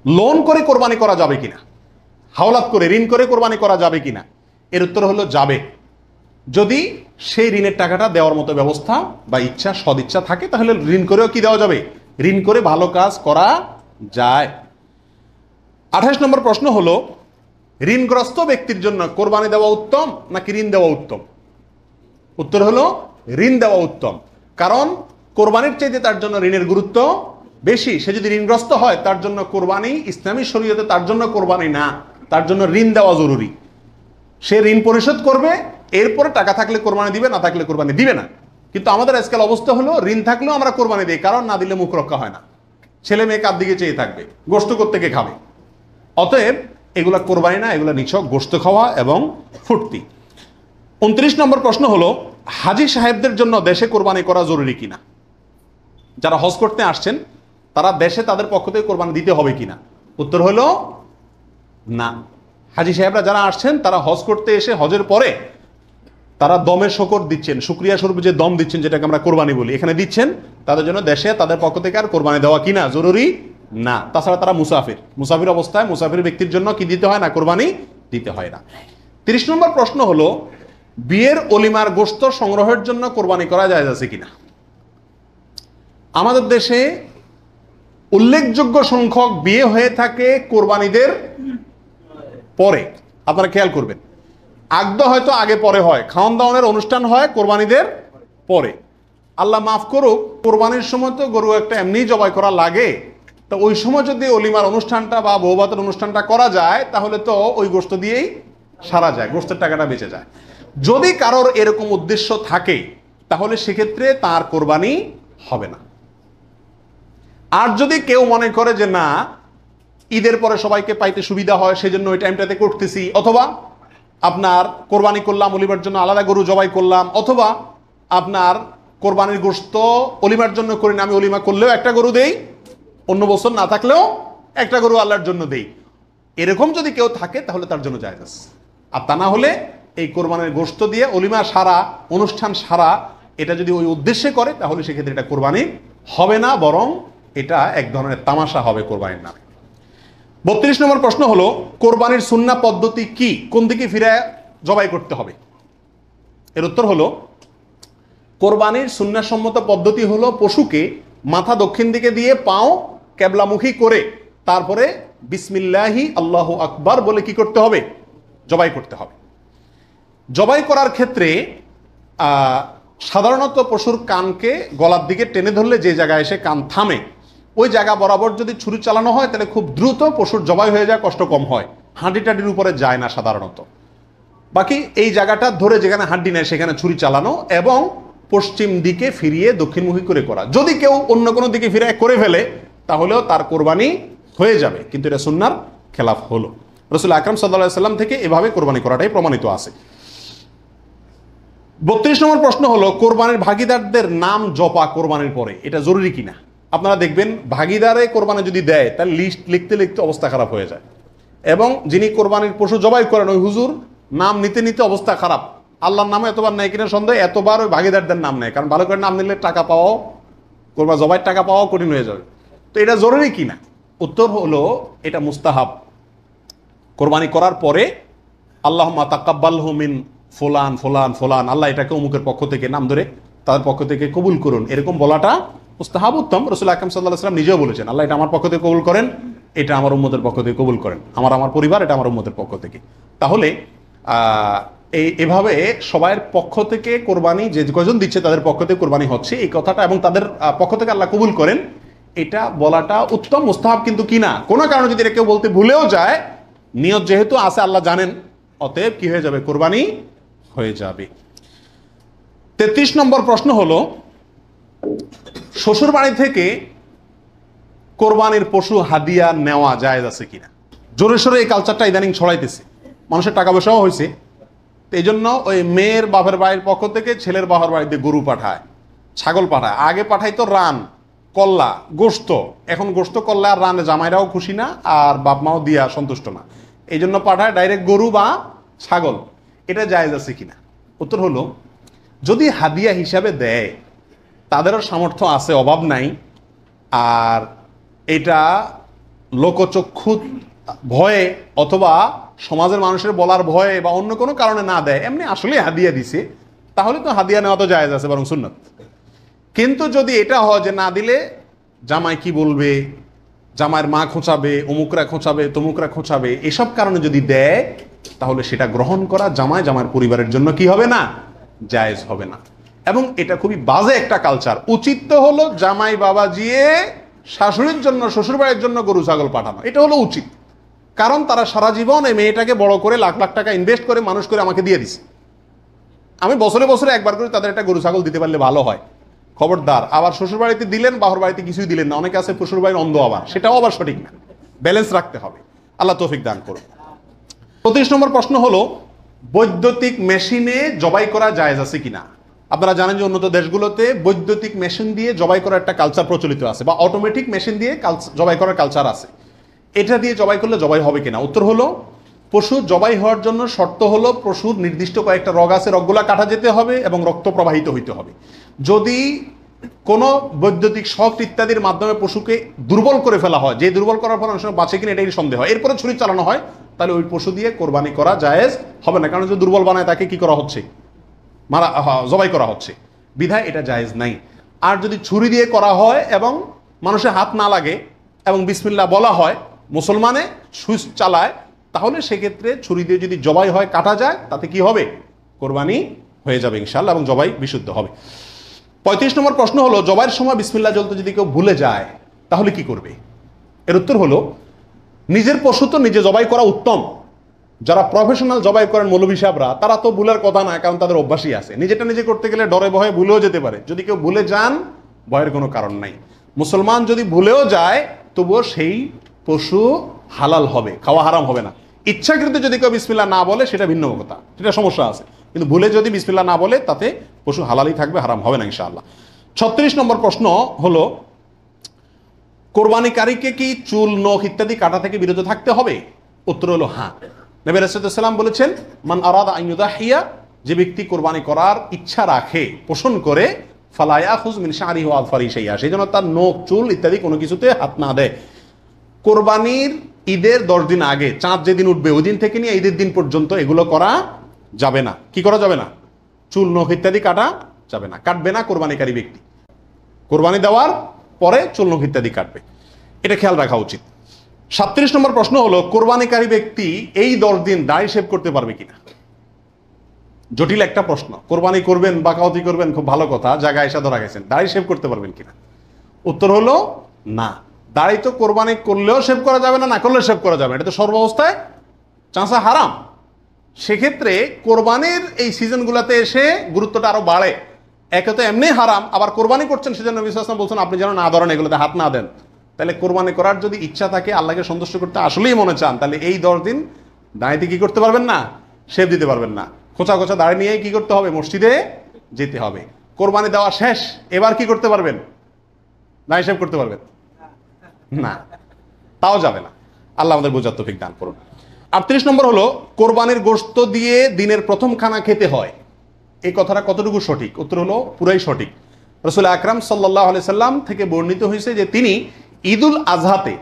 লোন করে কোরবানি করা যাবে কিনা? হাওলাত করে, ঋণ করে কোরবানি করা যাবে কিনা? এর উত্তর হলো যাবে। যদি সেই ঋণের টাকাটা দেওয়ার মতো ব্যবস্থা বা ইচ্ছা সদিচ্ছা থাকে, তাহলে ঋণ করেও কি দেওয়া যাবে? ঋণ করে ভালো কাজ করা যায়। 28 নম্বর প্রশ্ন হলো, ঋণগ্রস্ত ব্যক্তির জন্য কোরবানি দেওয়া উত্তম নাকি ঋণ দেওয়া উত্তম? উত্তর হলো ঋণ দেওয়া উত্তম। কারণ কোরবানির চাইতে তার জন্য ঋণের গুরুত্ব বেশি। সে যদি ঋণগ্রস্ত হয়, তার জন্য কোরবানি ইসলামী শরীয়তে তার জন্য কোরবানি না, তার জন্য ঋণ দেওয়া জরুরি। সে ঋণ পরিশোধ করবে, এরপরে টাকা থাকলে কোরবানি দিবে, না থাকলে কোরবানি দিবে না। কিন্তু আমাদের আজকাল অবস্থা হলো, ঋণ থাকলেও আমরা কোরবানি দিই, কারণ না দিলে মুখ রক্ষা হয় না, ছেলে মেয়ে কার দিকে চেয়ে থাকবে, গোশত করতে কে খাবে। অতএব এগুলা কোরবানি না, এগুলা নিছক গোশত খাওয়া এবং ফুর্তি। 29 নম্বর প্রশ্ন হলো, হাজী সাহেবদের জন্য দেশে কোরবানি করা জরুরি কিনা? যারা হজ করতে আসছেন তারা দেশে তাদের পক্ষ থেকে কোরবানি দিতে হবে কিনা? উত্তর হলো না। হাজী সাহেবরা যারা আসছেন তারা হজ করতে এসে হজের পরে তারা দমে শকর দিচ্ছেন, শুকরিয়া স্বরূপ যে দম দিচ্ছেন, যেটাকে আমরা কোরবানি বলি, এখানে দিচ্ছেন, তাদের জন্য দেশে তাদের পক্ষ থেকে আর কোরবানি দেওয়া কিনা জরুরি না। তাছাড়া তারা মুসাফির অবস্থায় মুসাফির ব্যক্তির জন্য কি দিতে হয় না? কোরবানি দিতে হয় না। 30 নম্বর প্রশ্ন হলো, বিয়ের অলিমার গোশত সংগ্রহের জন্য কোরবানি করা জায়েজ আছে কিনা? আমাদের দেশে উল্লেখযোগ্য সংখ্যক বিয়ে হয়ে থাকে কোরবানিদের পরে। আপনারা খেয়াল করবেন, আগদ হয়তো আগে পরে হয়, খাওয়ান দাওয়ানের অনুষ্ঠান হয় কোরবানিদের পরে। আল্লাহ মাফ করুক, কোরবানির সময় তো গরু একটা এমনি জবাই করা লাগে, তো ওই সময় যদি অলিমার অনুষ্ঠানটা বা বৌভাতের অনুষ্ঠানটা করা যায়, তাহলে তো ওই গোশত দিয়েই সারা যায়, গোশতের টাকাটা বেঁচে যায়। যদি কারোর এরকম উদ্দেশ্য থাকে, তাহলে সেক্ষেত্রে তার কোরবানি হবে না। আর যদি কেউ মনে করে যে না, ঈদের পরে সবাইকে পাইতে সুবিধা হয়, সেজন্য ওই টাইমটাতে করতেছি, অথবা আপনার কোরবানি করলাম, অলিমার জন্য আলাদা গরু জবাই করলাম, অথবা আপনার কোরবানির গোশত অলিমার জন্য করি না, আমি অলিমা করলেও একটা গরু দেই, অন্য বছর না থাকলেও একটা গরু আল্লাহর জন্য দেই, এরকম যদি কেউ থাকে তাহলে তার জন্য জায়েজ আছে। আর তা না হলে এই কোরবানির গোশত দিয়ে অলিমা সারা, অনুষ্ঠান সারা, এটা যদি ওই উদ্দেশ্যে করে, তাহলে সেক্ষেত্রে এটা কোরবানি হবে না, বরং এটা এক ধরনের তামাশা হবে কোরবানির নামে। 32 নম্বর প্রশ্ন হলো, কোরবানির সুন্নাহ পদ্ধতি কি? কোন দিকে ফিরে জবাই করতে হবে? এর উত্তর হলো, কোরবানির সুন্নাহ সম্মত পদ্ধতি হলো, পশুকে মাথা দক্ষিণ দিকে দিয়ে পাও কেবলামুখী করে তারপরে বিসমিল্লাহি আল্লাহু আকবার বলে কি করতে হবে? জবাই করতে হবে। জবাই করার ক্ষেত্রে সাধারণত পশুর কানকে গলার দিকে টেনে ধরলে যে জায়গায় এসে কান থামে, ওই জায়গা বরাবর যদি ছুরি চালানো হয়, তাহলে খুব দ্রুত পশুর জবাই হয়ে যায়, কষ্ট কম হয়, হাঁডি টাডির উপরে যায় না সাধারণত। বাকি এই জায়গাটা ধরে যেখানে হাড্ডি নেয় সেখানে ছুরি চালানো এবং পশ্চিম দিকে ফিরিয়ে দক্ষিণমুখী করে করা। যদি কেউ অন্য কোনো দিকে ফিরে করে ফেলে, তাহলেও তার কোরবানি হয়ে যাবে, কিন্তু এটা সুন্নাহর খেলাফ হলো। রাসূল আকরাম সাল্লাল্লাহু আলাইহি সাল্লাম থেকে এভাবে কোরবানি করাটাই প্রমাণিত আছে। 32 নম্বর প্রশ্ন হলো, কোরবানির ভাগিদারদের নাম জপা কোরবানির পরে এটা জরুরি কিনা? আপনারা দেখবেন, ভাগিদারে কোরবানি যদি দেয়, তাহলে লিস্ট লিখতে লিখতে অবস্থা খারাপ হয়ে যায়, এবং যিনি কোরবানির পশু জবাই করেন ওই হুজুর নাম নিতে নিতে অবস্থা খারাপ। আল্লাহর নামে এতবার নেয় কিনা সন্দেহ, এতবার ওই ভাগিদারদের নাম নেয়, কারণ ভালো করে নাম নিলে টাকা পাওয়াও, কোরবানি জবাইয়ের টাকা পাওয়াও কঠিন হয়ে যাবে। তো এটা জরুরি কিনা? উত্তর হলো, এটা মুস্তাহাব। কোরবানি করার পরে আল্লাহুম্মা তাকাব্বালহু মিন ফুলান ফুলান ফুলান, আল্লাহ এটাকে অমুকের পক্ষ থেকে নাম ধরে তাদের পক্ষ থেকে কবুল করুন, এরকম বলাটা মুস্তাহাব, উত্তম। রাসূল আকরাম সাল্লাল্লাহু আলাইহি ওয়াসাল্লাম নিজেও বলেছেন, আল্লাহ এটা আমার পক্ষ থেকে কবুল করেন, এটা আমার উম্মতের পক্ষ থেকে কবুল করেন, আমার পরিবার, এটা আমার উম্মতের পক্ষ থেকে। তাহলে এভাবে সবাইয়ের পক্ষ থেকে কোরবানি, যে কয়জন দিচ্ছে তাদের পক্ষ থেকে কোরবানি হচ্ছে, এই কথাটা, এবং তাদের পক্ষ থেকে আল্লাহ কবুল করেন, এটা বলাটা উত্তম, মুস্তাহাব। কিন্তু কিনা কোনো কারণে যদি এটা কেউ বলতে ভুলেও যায়, নিয়ত যেহেতু আছে আল্লাহ জানেন, অতএব কি হয়ে যাবে? কোরবানি হয়ে যাবে। 33 নম্বর প্রশ্ন হলো, শ্বশুর বাড়ি থেকে কোরবানির পশু হাদিয়া নেওয়া জায়েজ আছে কিনা? জোরে সোরে এই কালচারটা ইদানিং ছড়াইতেছে, মানুষের টাকা পয়সাও হয়েছে, তো এই জন্য ওই মেয়ের বাপের বাড়ির পক্ষ থেকে ছেলের বাপের বাড়িতে গরু পাঠায়, ছাগল পাঠায়। আগে পাঠাইতো রান, কল্লা, গোশত। এখন গোশত, কল্লা আর রানে জামাইরাও খুশি না, আর বাপ মাও দিয়া সন্তুষ্ট না, এই জন্য পাঠায় ডাইরেক্ট গরু বা ছাগল। এটা জায়েজ আছে কিনা? উত্তর হলো, যদি হাদিয়া হিসাবে দেয়, তাদেরও সামর্থ্য আছে, অভাব নাই, আর এটা লোকচক্ষু ভয়ে অথবা সমাজের মানুষের বলার ভয়ে বা অন্য কোনো কারণে না দেয়, এমনি আসলে হাদিয়া দিছে, তাহলে তো হাদিয়া নেওয়া তো জায়েজ আছে, বরং সুন্নাত। কিন্তু যদি এটা হয় যে না দিলে জামাই কি বলবে, জামাইয়ের মা খোঁচাবে, অমুকরা খোঁচাবে, তমুকরা খোঁচাবে, এসব কারণে যদি দেয়, তাহলে সেটা গ্রহণ করা জামাইয়ের পরিবারের জন্য কি হবে না, জায়েজ হবে না। এবং এটা খুবই বাজে একটা কালচার। উচিত তো হলো জামাই বাবা জিয়ে শাশুড়ির জন্য, শ্বশুর বাড়ির জন্য গরু ছাগল পাঠানো, এটা হলো উচিত। কারণ তারা সারা জীবন এই মেয়েটাকে বড় করে লাখ লাখ টাকা ইনভেস্ট করে মানুষ করে আমাকে দিয়ে দিছে। আমি বছরে বছরে একবার করে তাদের একটা গরু ছাগল দিতে পারলে ভালো হয়। খবরদার আবার শ্বশুর বাড়িতে দিলেন, বাহর বাড়িতে কিছুই দিলেন না। অনেকে আছে শ্বশুর বাড়ির অন্ধ, আবার সেটাও আবার সঠিক না। ব্যালেন্স রাখতে হবে। আল্লাহ তৌফিক দান করুন। 35 নম্বর প্রশ্ন হলো, বৈদ্যুতিক মেশিনে জবাই করা জায়েজ আছে কিনা। আপনারা জানেন যে উন্নত দেশগুলোতে বৈদ্যুতিক মেশিন দিয়ে জবাই করার একটা কালচার প্রচলিত আছে, বা অটোমেটিক মেশিন দিয়ে জবাই করার কালচার আছে। এটা দিয়ে জবাই করলে জবাই হবে কিনা, উত্তর হলো পশু জবাই হওয়ার জন্য শর্ত হলো পশুর নির্দিষ্ট কয়েকটা রগ আছে, রগগুলা কাটা যেতে হবে এবং রক্ত প্রবাহিত হইতে হবে। যদি কোনো বৈদ্যুতিক শক ইত্যাদির মাধ্যমে পশুকে দুর্বল করে ফেলা হয়, যে দুর্বল করার ফলে অনেক সময় বাঁচে কিনা এটাই সন্দেহ হয়, এরপরে ছুরি চালানো হয়, তাহলে ওই পশু দিয়ে কোরবানি করা জায়েজ হবে না। কারণ যে দুর্বল বানায় তাকে কি করা হচ্ছে, জবাই করা হচ্ছে, বিধায় এটা জায়েজ নাই। আর যদি ছুরি দিয়ে করা হয় এবং মানুষের হাত না লাগে এবং বিসমিল্লাহ বলা হয়, মুসলমানে সুইচ চালায়, তাহলে সেক্ষেত্রে ছুরি দিয়ে যদি জবাই হয়, কাটা যায়, তাতে কি হবে, কোরবানি হয়ে যাবে ইনশাআল্লাহ, এবং জবাই বিশুদ্ধ হবে। 35 নম্বর প্রশ্ন হলো, জবাইয়ের সময় বিসমিল্লাহ বলতে যদি কেউ ভুলে যায় তাহলে কি করবে। এর উত্তর হলো, নিজের পশু তো নিজে জবাই করা উত্তম। যারা প্রফেশনাল জবাই করেন মৌলভী সাহেবরা, তারা তো ভুলের কথা না, কারণ তাদের অভ্যাসই আছে। নিজেটা নিজে করতে গেলে ডরে ভয়ে ভুলেও যেতে পারে। যদি কেউ ভুলে যান, ভয়ের কোনো কারণ নাই। মুসলমান যদি ভুলেও যায়, তবুও সেই পশু হালাল হবে, খাওয়া হারাম হবে না। ইচ্ছাকৃত যদি কেউ বিসমিল্লাহ না বলে, সেটা ভিন্ন কথা, সেটা সমস্যা আছে। কিন্তু ভুলে যদি বিসমিল্লাহ না বলে, তাতে পশু হালালই থাকবে, হারাম হবে না ইনশাআল্লাহ। 36 নম্বর প্রশ্ন হলো, কোরবানিকারীকে কি চুল, নখ ইত্যাদি কাটা থেকে বিরত থাকতে হবে। উত্তর হলো হ্যাঁ। নবী রাসূলুল্লাহ সাল্লাল্লাহু আলাইহি ওয়াসাল্লাম বলেছেন, মান আরাদা আন ইউদাহিয়া, যে ব্যক্তি কোরবানি করার ইচ্ছা রাখে, পোষণ করে, ফালা ইয়াখুজ মিন শা'রিহি ওয়া আযফারিহি শাইআ, সেই জন্য তার নখ, চুল ইত্যাদি কোনো কিছুতে হাত না দেয়। কোরবানির ঈদের 10 দিন আগে, চাঁদ যেদিন উঠবে ওই দিন থেকে নিয়ে ঈদের দিন পর্যন্ত এগুলো করা যাবে না। কি করা যাবে না, চুল, নখ ইত্যাদি কাটা যাবে না, কাটবে না কোরবানিকারী ব্যক্তি। কোরবানি দেওয়ার পরে চুল, নখ ইত্যাদি কাটবে, এটা খেয়াল রাখা উচিত। 37 নম্বর প্রশ্ন হলো, কোরবানিকারী ব্যক্তি এই 10 দিন দাড়ি শেভ করতে পারবে কিনা। জটিল একটা প্রশ্ন। কোরবানি করবেন, বাকাওয়াতি করবেন, খুব ভালো কথা, জায়গায় এসে ধরা গেছেন, দাড়ি শেভ করতে পারবেন কিনা। উত্তর হলো না। দাড়ি তো কোরবানি করলেও শেভ করা যাবে না, না করলেও শেভ করা যাবে, এটা তো সর্বাবস্থায় চাঁচা হারাম। সেক্ষেত্রে কোরবানির এই সিজনগুলোতে এসে গুরুত্বটা আরো বাড়ে। একে তো এমনি হারাম, আবার কোরবানি করছেন, সেজন্য নবী সাল্লাল্লাহু আলাইহি ওয়াসাল্লাম বলছেন আপনি যেন না ধরেন, এগুলোতে হাত না দেন। তাহলে কোরবানি করার যদি ইচ্ছা থাকে, আল্লাহকে সন্তুষ্ট করতে আসলেই মনে চান, তাহলে এই 10 দিন দাঁড়িতে কি করতে পারবেন না, শেভ দিতে পারবেন না। খোঁচা খোঁচা দাড়ি নিয়ে কি করতে হবে, মসজিদে যেতে হবে। কোরবানি দেওয়া শেষ, এবার কি করতে পারবেন, দাঁড়ি শেভ করতে পারবেন না, তাও যাবে না। আল্লাহ আমাদের বোঝার তৌফিক দান করুন। 38 নম্বর হলো, কোরবানির গোশত দিয়ে দিনের প্রথম খানা খেতে হয়, এই কথাটা কতটুকু সঠিক। উত্তর হলো পুরাই সঠিক। রাসূল আকরাম সাল্লাল্লাহু আলাইহি সাল্লাম থেকে বর্ণিত হয়েছে যে তিনি ঈদুল আজহাতে,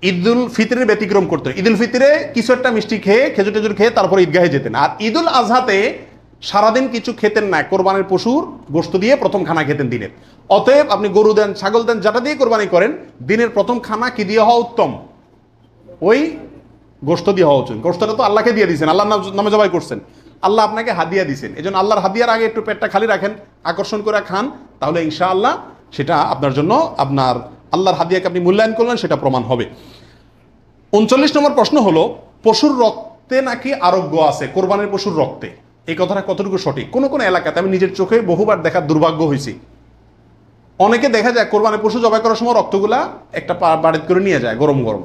ঈদুল ফিতরের ব্যতিক্রম করতেন। ঈদুল ফিতরে কিছু একটা মিষ্টি খেয়ে, খেজুর টেজুর খেয়ে তারপর ঈদগাহে যেতেন। আর ঈদুল আজহাতে সারাদিন কিছু খেতেন না, কোরবানির পশুর গোশত দিয়ে প্রথম খানা খেতেন দিনের। অতএব আপনি গরু দেন, ছাগল দেন, যেটা দিয়ে কোরবানি করেন, দিনের প্রথম খানা কি দিয়ে হওয়া উত্তম, ওই গোশত দিয়ে হওয়া উচিত। গোশতটা তো আল্লাহকে দিয়ে দিয়েছেন, আল্লাহর নামে জবাই করছেন, আল্লাহ আপনাকে হাদিয়া দিয়েছেন। এই জন্য আল্লাহর হাদিয়ার আগে একটু পেটটা খালি রাখেন, আকর্ষণ করে খান, তাহলে ইনশাআল্লাহ সেটা আপনার জন্য, আপনার আল্লাহর হাদিয়াকে আপনি মূল্যায়ন করলেন, সেটা প্রমাণ হবে। 39 নম্বর প্রশ্ন হলো, পশুর রক্তে নাকি আরোগ্য আছে, কোরবানির পশুর রক্তে, এই কথাটা কতটুকু সঠিক। কোন কোন এলাকাতে আমি নিজের চোখে বহুবার দেখার দুর্ভাগ্য হয়েছি, অনেকে দেখা যায় কোরবানির পশু জবাই করার সময় রক্তগুলা একটা বাড়িতে করে নিয়ে যায় গরম গরম,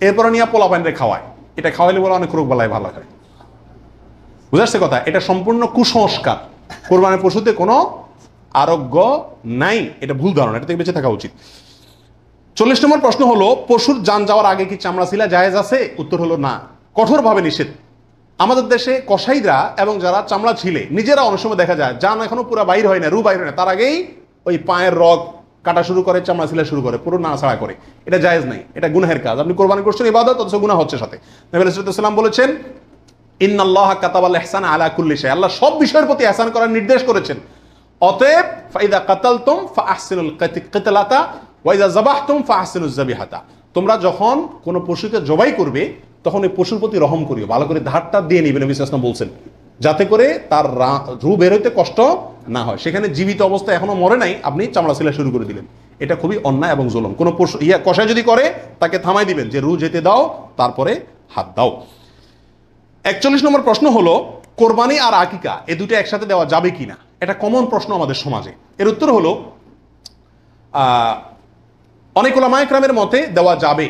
এরপরে নিয়ে পোলা পানিতে খাওয়ায়। এটা খাওয়াইলে বলে অনেক রোগ বালাই ভালো হয়। বুঝাচ্ছে কথা, এটা সম্পূর্ণ কুসংস্কার। কোরবানির পশুতে কোনো আরোগ্য নাই, এটা ভুল ধারণা, এটা থেকে বেঁচে থাকা উচিত। 40 নম্বর প্রশ্ন হলো, পশুর জান যাওয়ার আগে কি চামড়া ছিলা জায়েজ আছে। উত্তর হলো না, কঠোরভাবে নিষেধ। আমাদের দেশে কসাইরা এবং যারা চামড়া ছিলে নিজেরা অনেক সময় দেখা যায় জান এখনো পুরো বাইর হয় না, রু বাইর হয় না, তার আগেই ওই পায়ের রগ কাটা শুরু করে, চামড়া ছিলা শুরু করে, পুরো নাড়াছাড়া করে। এটা জায়েজ নাই, এটা গুনাহের কাজ। আপনি কোরবানি করছেন ইবাদত, অথচ গুনাহ হচ্ছে সাথে। নবী সাল্লাল্লাহু আলাইহি ওয়াসাল্লাম বলেছেন, ইন্নাল্লাহা কাতাবাল ইহসানা আলা কুল্লি শাই, আল্লাহ সব বিষয়ের প্রতি ইহসান করার নির্দেশ করেছেন। অতএব ফাইদা কাতালতুম ফাআহসিনুল কিতলাতা ওয়া ইযা যাবাহতুম ফাআহসিনুজ যাবিহাতা, তোমরা যখন কোনো পশুকে জবাই করবে তখন এই পশুর প্রতি রহম করিও, ভালো করে ধারটা দিয়ে নিবে, নবী সাল্লাল্লাহু আলাইহি ওয়াসাল্লাম বলছেন, যাতে করে তার রূহ বের হইতে কষ্ট না হয়। সেখানে জীবিত অবস্থায় এখনো মরে নাই, আপনি চামড়া ছিলা শুরু করে দিলেন, এটা খুবই অন্যায় এবং জুলুম। কোনো পশু কষায় যদি করে তাকে থামাই দিবেন যে রূহ যেতে দাও, তারপরে হাত দাও। 41 নম্বর প্রশ্ন হলো কোরবানি আর আকিকা এই দুটো একসাথে দেওয়া যাবে কিনা, এটা কমন প্রশ্ন আমাদের সমাজে। এর উত্তর হলো অনেক উলামায়ে কেরামের মতে দেওয়া যাবে,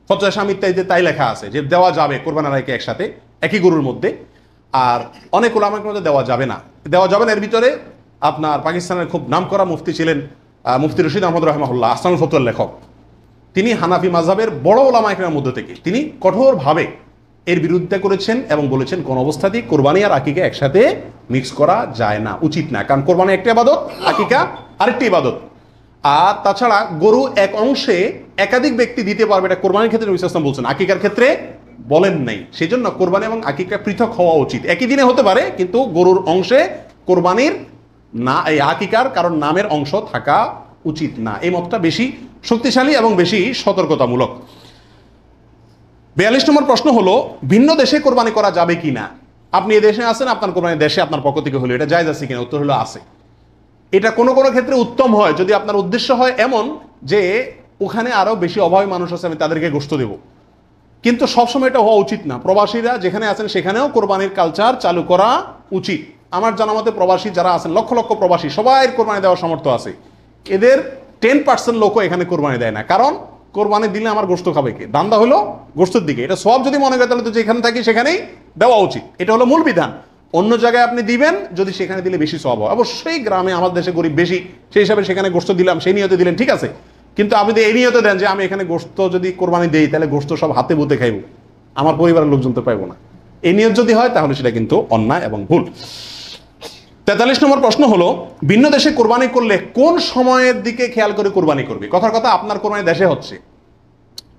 ফতোয়া শামী ইত্যাদিতে তাই লেখা আছে যে দেওয়া যাবে কোরবানি আর আকিকা একসাথে একই গরুর মধ্যে। আর অনেক উলামায়ে কেরামের মধ্যে দেওয়া যাবে না। দেওয়া যাবে না এর ভিতরে আপনার পাকিস্তানের খুব নামকরা মুফতি ছিলেন মুফতি রশিদ আহমদ রাহিমাহুল্লাহ, আহসানুল ফতোয়ার লেখক। তিনি হানাফি মাযহাবের বড় উলামায়ে কেরামের মধ্যে থেকে তিনি কঠোরভাবে এর বিরুদ্ধে করেছেন এবং বলেছেন কোন অবস্থাতেই কোরবানি আর আকিকা একসাথে মিক্স করা যায় না, উচিত না। কারণ কোরবানি একটা ইবাদত, আকিকা আরেকটি ইবাদত। আর তাছাড়া গরু এক অংশে একাধিক ব্যক্তি দিতে পারবে, এটা কোরবানির ক্ষেত্রে নবী সাল্লাল্লাহু আলাইহি ওয়াসাল্লাম বলছেন, আকিকার ক্ষেত্রে বলেন নাই। সেই জন্য কোরবানি এবং আকিকা পৃথক হওয়া উচিত। একই দিনে হতে পারে, কিন্তু গরুর অংশে কোরবানির না, এই আকিকার কারণ নামের অংশ থাকা উচিত না। এই মতটা বেশি শক্তিশালী এবং বেশি সতর্কতামূলক। 42 নম্বর প্রশ্ন হলো ভিন্ন দেশে কোরবানি করা যাবে কিনা। আপনি এই দেশে আছেন, আপনার কোরবানি দেশে আপনার পক্ষ থেকে হলো, এটা জায়েজ আছে কিনা? উত্তর হলো আছে। এটা কোনো কোনো ক্ষেত্রে উত্তম হয় যদি আপনার উদ্দেশ্য হয় এমন যে ওখানে আরো বেশি অভাবী মানুষ আছে, আমি তাদেরকে গোশত দেব। কিন্তু সবসময় এটা হওয়া উচিত না। প্রবাসীরা যেখানে আছেন সেখানেও কোরবানির কালচার চালু করা উচিত। আমার জানা মতে প্রবাসী যারা আছেন, লক্ষ লক্ষ প্রবাসী, সবাই কোরবানি দেওয়ার সামর্থ্য আছে। এদের 10% লোকও এখানে কোরবানি দেয় না। কারণ কোরবানি দিলে আমার গোশত খাবে কে? দান্দা হলো গোশতের দিকে। এটা সব যদি মনে করে তাহলে তো যেখানে থাকি সেখানেই দেওয়া উচিত। এটা হলো মূল বিধান। অন্য জায়গায় আপনি দিবেন যদি সেখানে দিলে বেশি সওয়াব হয়। অবশ্যই গ্রামে আমার দেশে গরিব বেশি, সেই হিসাবে সেখানে গোশত দিলাম, সেই নিয়তে দিলেন, ঠিক আছে। কিন্তু আপনি যদি এই নিয়তে দেন যে আমি এখানে গোশত যদি কোরবানি দেই তাহলে গোশত সব হাতে বুতে খাইব, আমার পরিবারের লোকজন তো পাইব না, এই নিয়ত যদি হয় তাহলে সেটা কিন্তু অন্যায় এবং ভুল। 43 নম্বর প্রশ্ন হলো ভিন্ন দেশে কোরবানি করলে কোন সময়ের দিকে খেয়াল করে কোরবানি করবে? কথার কথা, আপনার কোরবানি দেশে হচ্ছে,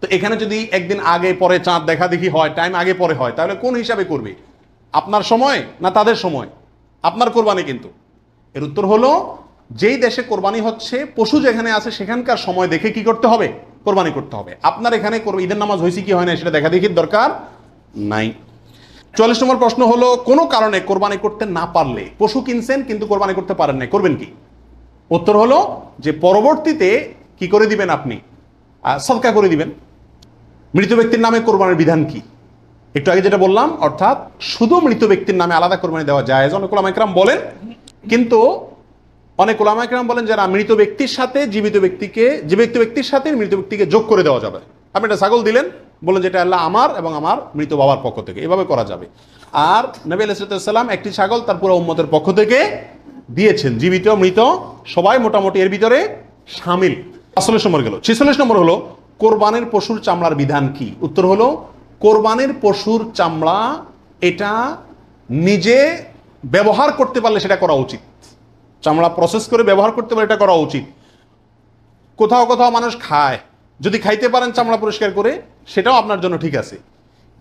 তো এখানে যদি একদিন আগে পরে চাঁদ দেখা দেখি হয়, টাইম আগে পরে হয়, তাহলে কোন হিসাবে করবে? আপনার সময় না তাদের সময়? আপনার কোরবানি কিন্তু। এর উত্তর হলো যেই দেশে কোরবানি হচ্ছে, পশু যেখানে আছে সেখানকার সময় দেখে কি করতে হবে? কোরবানি করতে হবে। আপনার এখানে ঈদের নামাজ হয়েছে কি হয় না সেটা দেখা দেখির দরকার নাই। 44 নম্বর প্রশ্ন হলো কোনো কারণে কোরবানি করতে না পারলে, পশু কিনছেন কিন্তু কোরবানি করতে পারেন না, করবেন কি? উত্তর হলো যে পরবর্তীতে কি করে দিবেন? আপনি সদকা করে দিবেন। মৃত ব্যক্তির নামে কোরবানির বিধান কি? একটু আগে যেটা বললাম, অর্থাৎ শুধু মৃত ব্যক্তির নামে আলাদা কোরবানি দেওয়া জায়েজ, অনেক উলামায়ে কেরাম বলেন। কিন্তু অনেক উলামায়ে কেরাম বলেন যারা মৃত ব্যক্তির সাথে জীবিত ব্যক্তিকে, জীবিত ব্যক্তির সাথে মৃত ব্যক্তিকে যোগ করে দেওয়া যাবে। আপনি একটা ছাগল দিলেন, বলেন যেটা আল্লাহ আমার এবং আমার মৃত বাবার পক্ষ থেকে, এভাবে করা যাবে। আর নবী আলাইহিস সালাম একটি ছাগল তার পুরো উম্মতের পক্ষ থেকে দিয়েছেন, জীবিত মৃত সবাই মোটামুটি এর ভিতরে শামিল। 45 নম্বর গেল। 46 নম্বর হলো কোরবানির পশুর চামড়ার বিধান কি? উত্তর হলো কোরবানির পশুর চামড়া এটা নিজে ব্যবহার করতে পারলে সেটা করা উচিত। চামড়া প্রসেস করে ব্যবহার করতে পারলে এটা করা উচিত। কোথাও কোথাও মানুষ খায়, যদি খাইতে পারেন চামড়া পরিষ্কার করে সেটাও আপনার জন্য ঠিক আছে।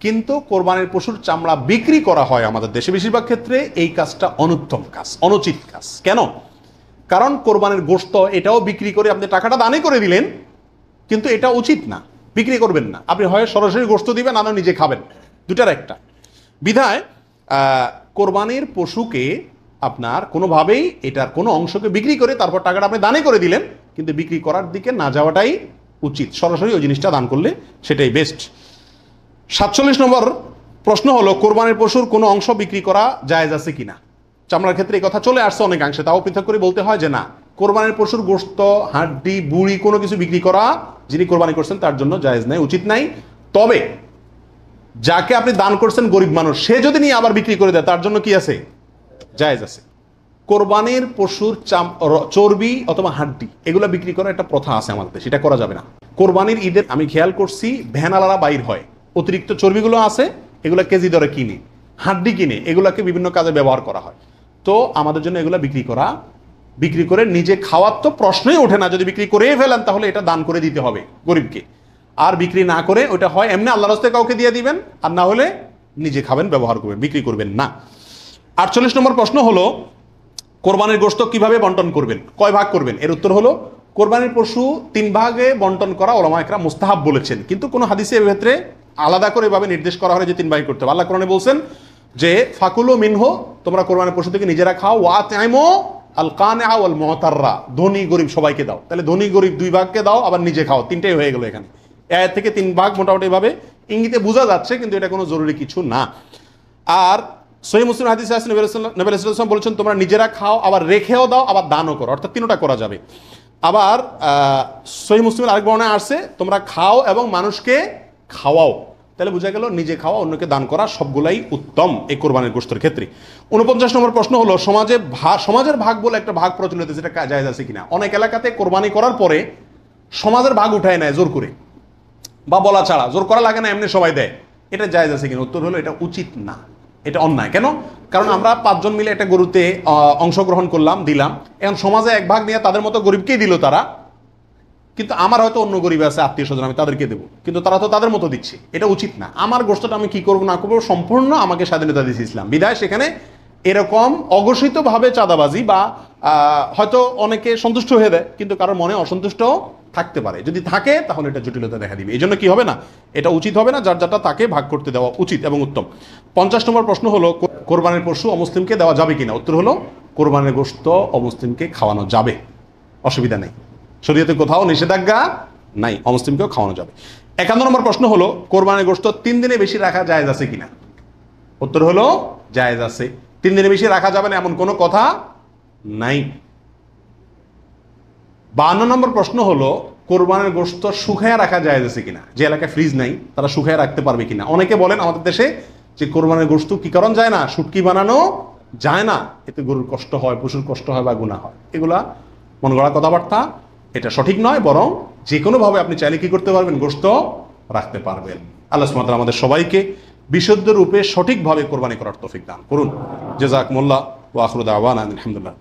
কিন্তু কোরবানির পশুর চামড়া বিক্রি করা হয় আমাদের দেশে বেশিরভাগ ক্ষেত্রে, এই কাজটা অনুত্তম কাজ, অনুচিত কাজ। কেন? কারণ কোরবানির গোশত এটাও বিক্রি করে আপনি টাকাটা দানই করে দিলেন, কিন্তু এটা উচিত না, বিক্রি করবেন না। আপনি হয় সরাসরি গোশত দিবেন, না নিজে খাবেন, দুটার একটা। বিধায় কোরবানির পশুকে আপনার কোনোভাবেই এটার কোনো অংশকে বিক্রি করে তারপর টাকাটা আপনি দানে করে দিলেন, কিন্তু বিক্রি করার দিকে না যাওয়াটাই উচিত। সরাসরি ওই জিনিসটা দান করলে সেটাই বেস্ট। 47 নম্বর প্রশ্ন হলো কোরবানির পশুর কোনো অংশ বিক্রি করা জায়েজ আছে কিনা? চামড়ার ক্ষেত্রে এই কথা চলে আসছে অনেকাংশে, তাও পৃথক করে বলতে হয় যে না, কোরবানির পশুর গোশত, হাড্ডি, বুড়ি কোনো কিছু বিক্রি করা যিনি কোরবানি করছেন তার জন্য জায়েজ নাই, উচিত নাই। তবে যাকে আপনি দান করছেন গরিব মানুষ, সে যদি নিয়ে আবার বিক্রি করে দেয় তার জন্য কি আছে? জায়েজ আছে। কোরবানির পশুর চর্বি অথবা হাড্ডি এগুলো বিক্রি করার একটা প্রথা আছে আমাদের, সেটা করা যাবে না। কোরবানির ঈদের আমি খেয়াল করছি ভ্যানালারা বাইর হয়, অতিরিক্ত চর্বিগুলো আছে এগুলো কেজি দরে কিনে, হাড্ডি কিনে এগুলাকে বিভিন্ন কাজে ব্যবহার করা হয়। তো আমাদের জন্য এগুলো বিক্রি করে নিজে খাওয়ার তো প্রশ্নই ওঠে না। যদি বিক্রি করেই ফেলেন তাহলে এটা দান করে দিতে হবে গরিবকে। আর বিক্রি না করে ওটা হয় এমনি আল্লাহর রাস্তায় কাউকে দিয়ে দিবেন, আর না হলে নিজে খাবেন, ব্যবহার করবেন, বিক্রি করবেন না। 48 নম্বর প্রশ্ন হলো কোরবানির গোশত কিভাবে বন্টন করবেন, কয় ভাগ করবেন? এর উত্তর হলো কোরবানির পশু 3 ভাগে বন্টন করা উলামা ইকরাম মুস্তাহাব বলেছেন, কিন্তু কোনো হাদিসে এর ক্ষেত্রে আলাদা করে এভাবে নির্দেশ করা হয় যে 3 ভাগে করতে হবে। আল্লাহ কোরআনে বলছেন যে ফাকুলু মিনহু, তোমরা কোরবানির পশু থেকে নিজেরা খাও, ওয়া তাইমু আল কানিআ ওয়াল মুতাররা, ধনী গরিব সবাইকে দাও। তাহলে ধনী গরিব 2 ভাগকে দাও, আবার নিজে খাও, 3টাই হয়ে গেল এখানে। আয়াত থেকে 3 ভাগ মোটামুটি ভাবে ইঙ্গিতে বোঝা যাচ্ছে, কিন্তু এটা কোনো জরুরি কিছু না। আর সহিহ মুসলিম হাদিসে আছে নবী সাল্লাল্লাহু আলাইহি ওয়াসাল্লাম বলেছেন তোমরা নিজেরা খাও, আবার রেখেও দাও, আবার দানও করো, অর্থাৎ 3টা করা যাবে। আবার সহিহ মুসলিমের আরেক বর্ণনায় আসছে তোমরা খাও এবং মানুষকে খাওয়াও। তাহলে বোঝা গেল নিজে খাওয়া, অন্যকে দান করা সবগুলাই উত্তম এই কোরবানির গোশতের ক্ষেত্রে। 49 নম্বর প্রশ্ন হলো সমাজের ভাগ বলে একটা ভাগ প্রচলিত, যেটা জায়েজ আছে কিনা। অনেক এলাকাতে কোরবানি করার পরে সমাজের ভাগ উঠায় নেয় জোর করে, বা বলা ছাড়া, জোর করা লাগে না, এমনি সবাই দেয়। এটা জায়েজ আছে কিনা? উত্তর হলো এটা উচিত না, এটা অন্যায়। কেন? কারণ আমরা 5 জন মিলে একটা গরুতে অংশগ্রহণ করলাম, দিলাম, এখন সমাজে 1 ভাগ নিয়ে তাদের মতো গরিবকেই দিল তারা, কিন্তু আমার হয়তো অন্য গরিব আছে, আত্মীয় স্বজন, আমি তাদেরকে দেবো, কিন্তু তারা তো তাদের মতো দিচ্ছে। এটা উচিত না। আমার গোশতটা আমি কি করবো না করবো সম্পূর্ণ আমাকে স্বাধীনতা দিয়েছে ইসলাম, বিধায় সেখানে এরকম অঘোষিতভাবে চাঁদাবাজি বা হয়তো অনেকে সন্তুষ্ট হয়ে দেয়, কিন্তু কারোর মনে অসন্তুষ্ট থাকতে পারে। যদি থাকে তাহলে এটা জটিলতা দেখা দিবে। এই জন্য কি হবে না, এটা উচিত হবে না, যার যারটা তাকে ভাগ করতে দেওয়া উচিত এবং উত্তম। 50 নম্বর প্রশ্ন হলো কোরবানির পশু অমুসলিমকে দেওয়া যাবে কিনা। উত্তর হলো কোরবানির গোশত অমুসলিমকে খাওয়ানো যাবে, অসুবিধা নেই, শরীয়তে কোথাও নিষেধাজ্ঞা নাই, অমুসলিমকেও খাওয়ানো যাবে। 51 নম্বর প্রশ্ন হলো কোরবানির গোশত 3 দিনে বেশি রাখা জায়েজ আছে কিনা। উত্তর হলো জায়েজ আছে, 3 দিনে বেশি রাখা যাবে না এমন কোনো কথা নাই। 52 নম্বর প্রশ্ন হলো কোরবানির গোশত শুকায় রাখা জায়েজ আছে কিনা। যে এলাকায় ফ্রিজ নাই তারা শুকায় রাখতে পারবে কিনা। অনেকে বলেন আমাদের দেশে যে কোরবানির গোশত কি কারণ যায় না, শুটকি বানানো যায় না, এতে গরুর কষ্ট হয়, পশুর কষ্ট হয় বা গুনাহ হয়। এগুলা মন গড়া কথাবার্তা, এটা সঠিক নয়। বরং যে কোনোভাবে আপনি চাইলে কি করতে পারবেন, গোশত রাখতে পারবেন। আল্লাহ সুবহানাহু ওয়া তাআলা আমাদের সবাইকে বিশুদ্ধ রূপে সঠিকভাবে কোরবানি করার তৌফিক দান করুন। জাযাকুমুল্লাহ ওয়া আখিরু দাওয়ানা আলহামদুলিল্লাহ।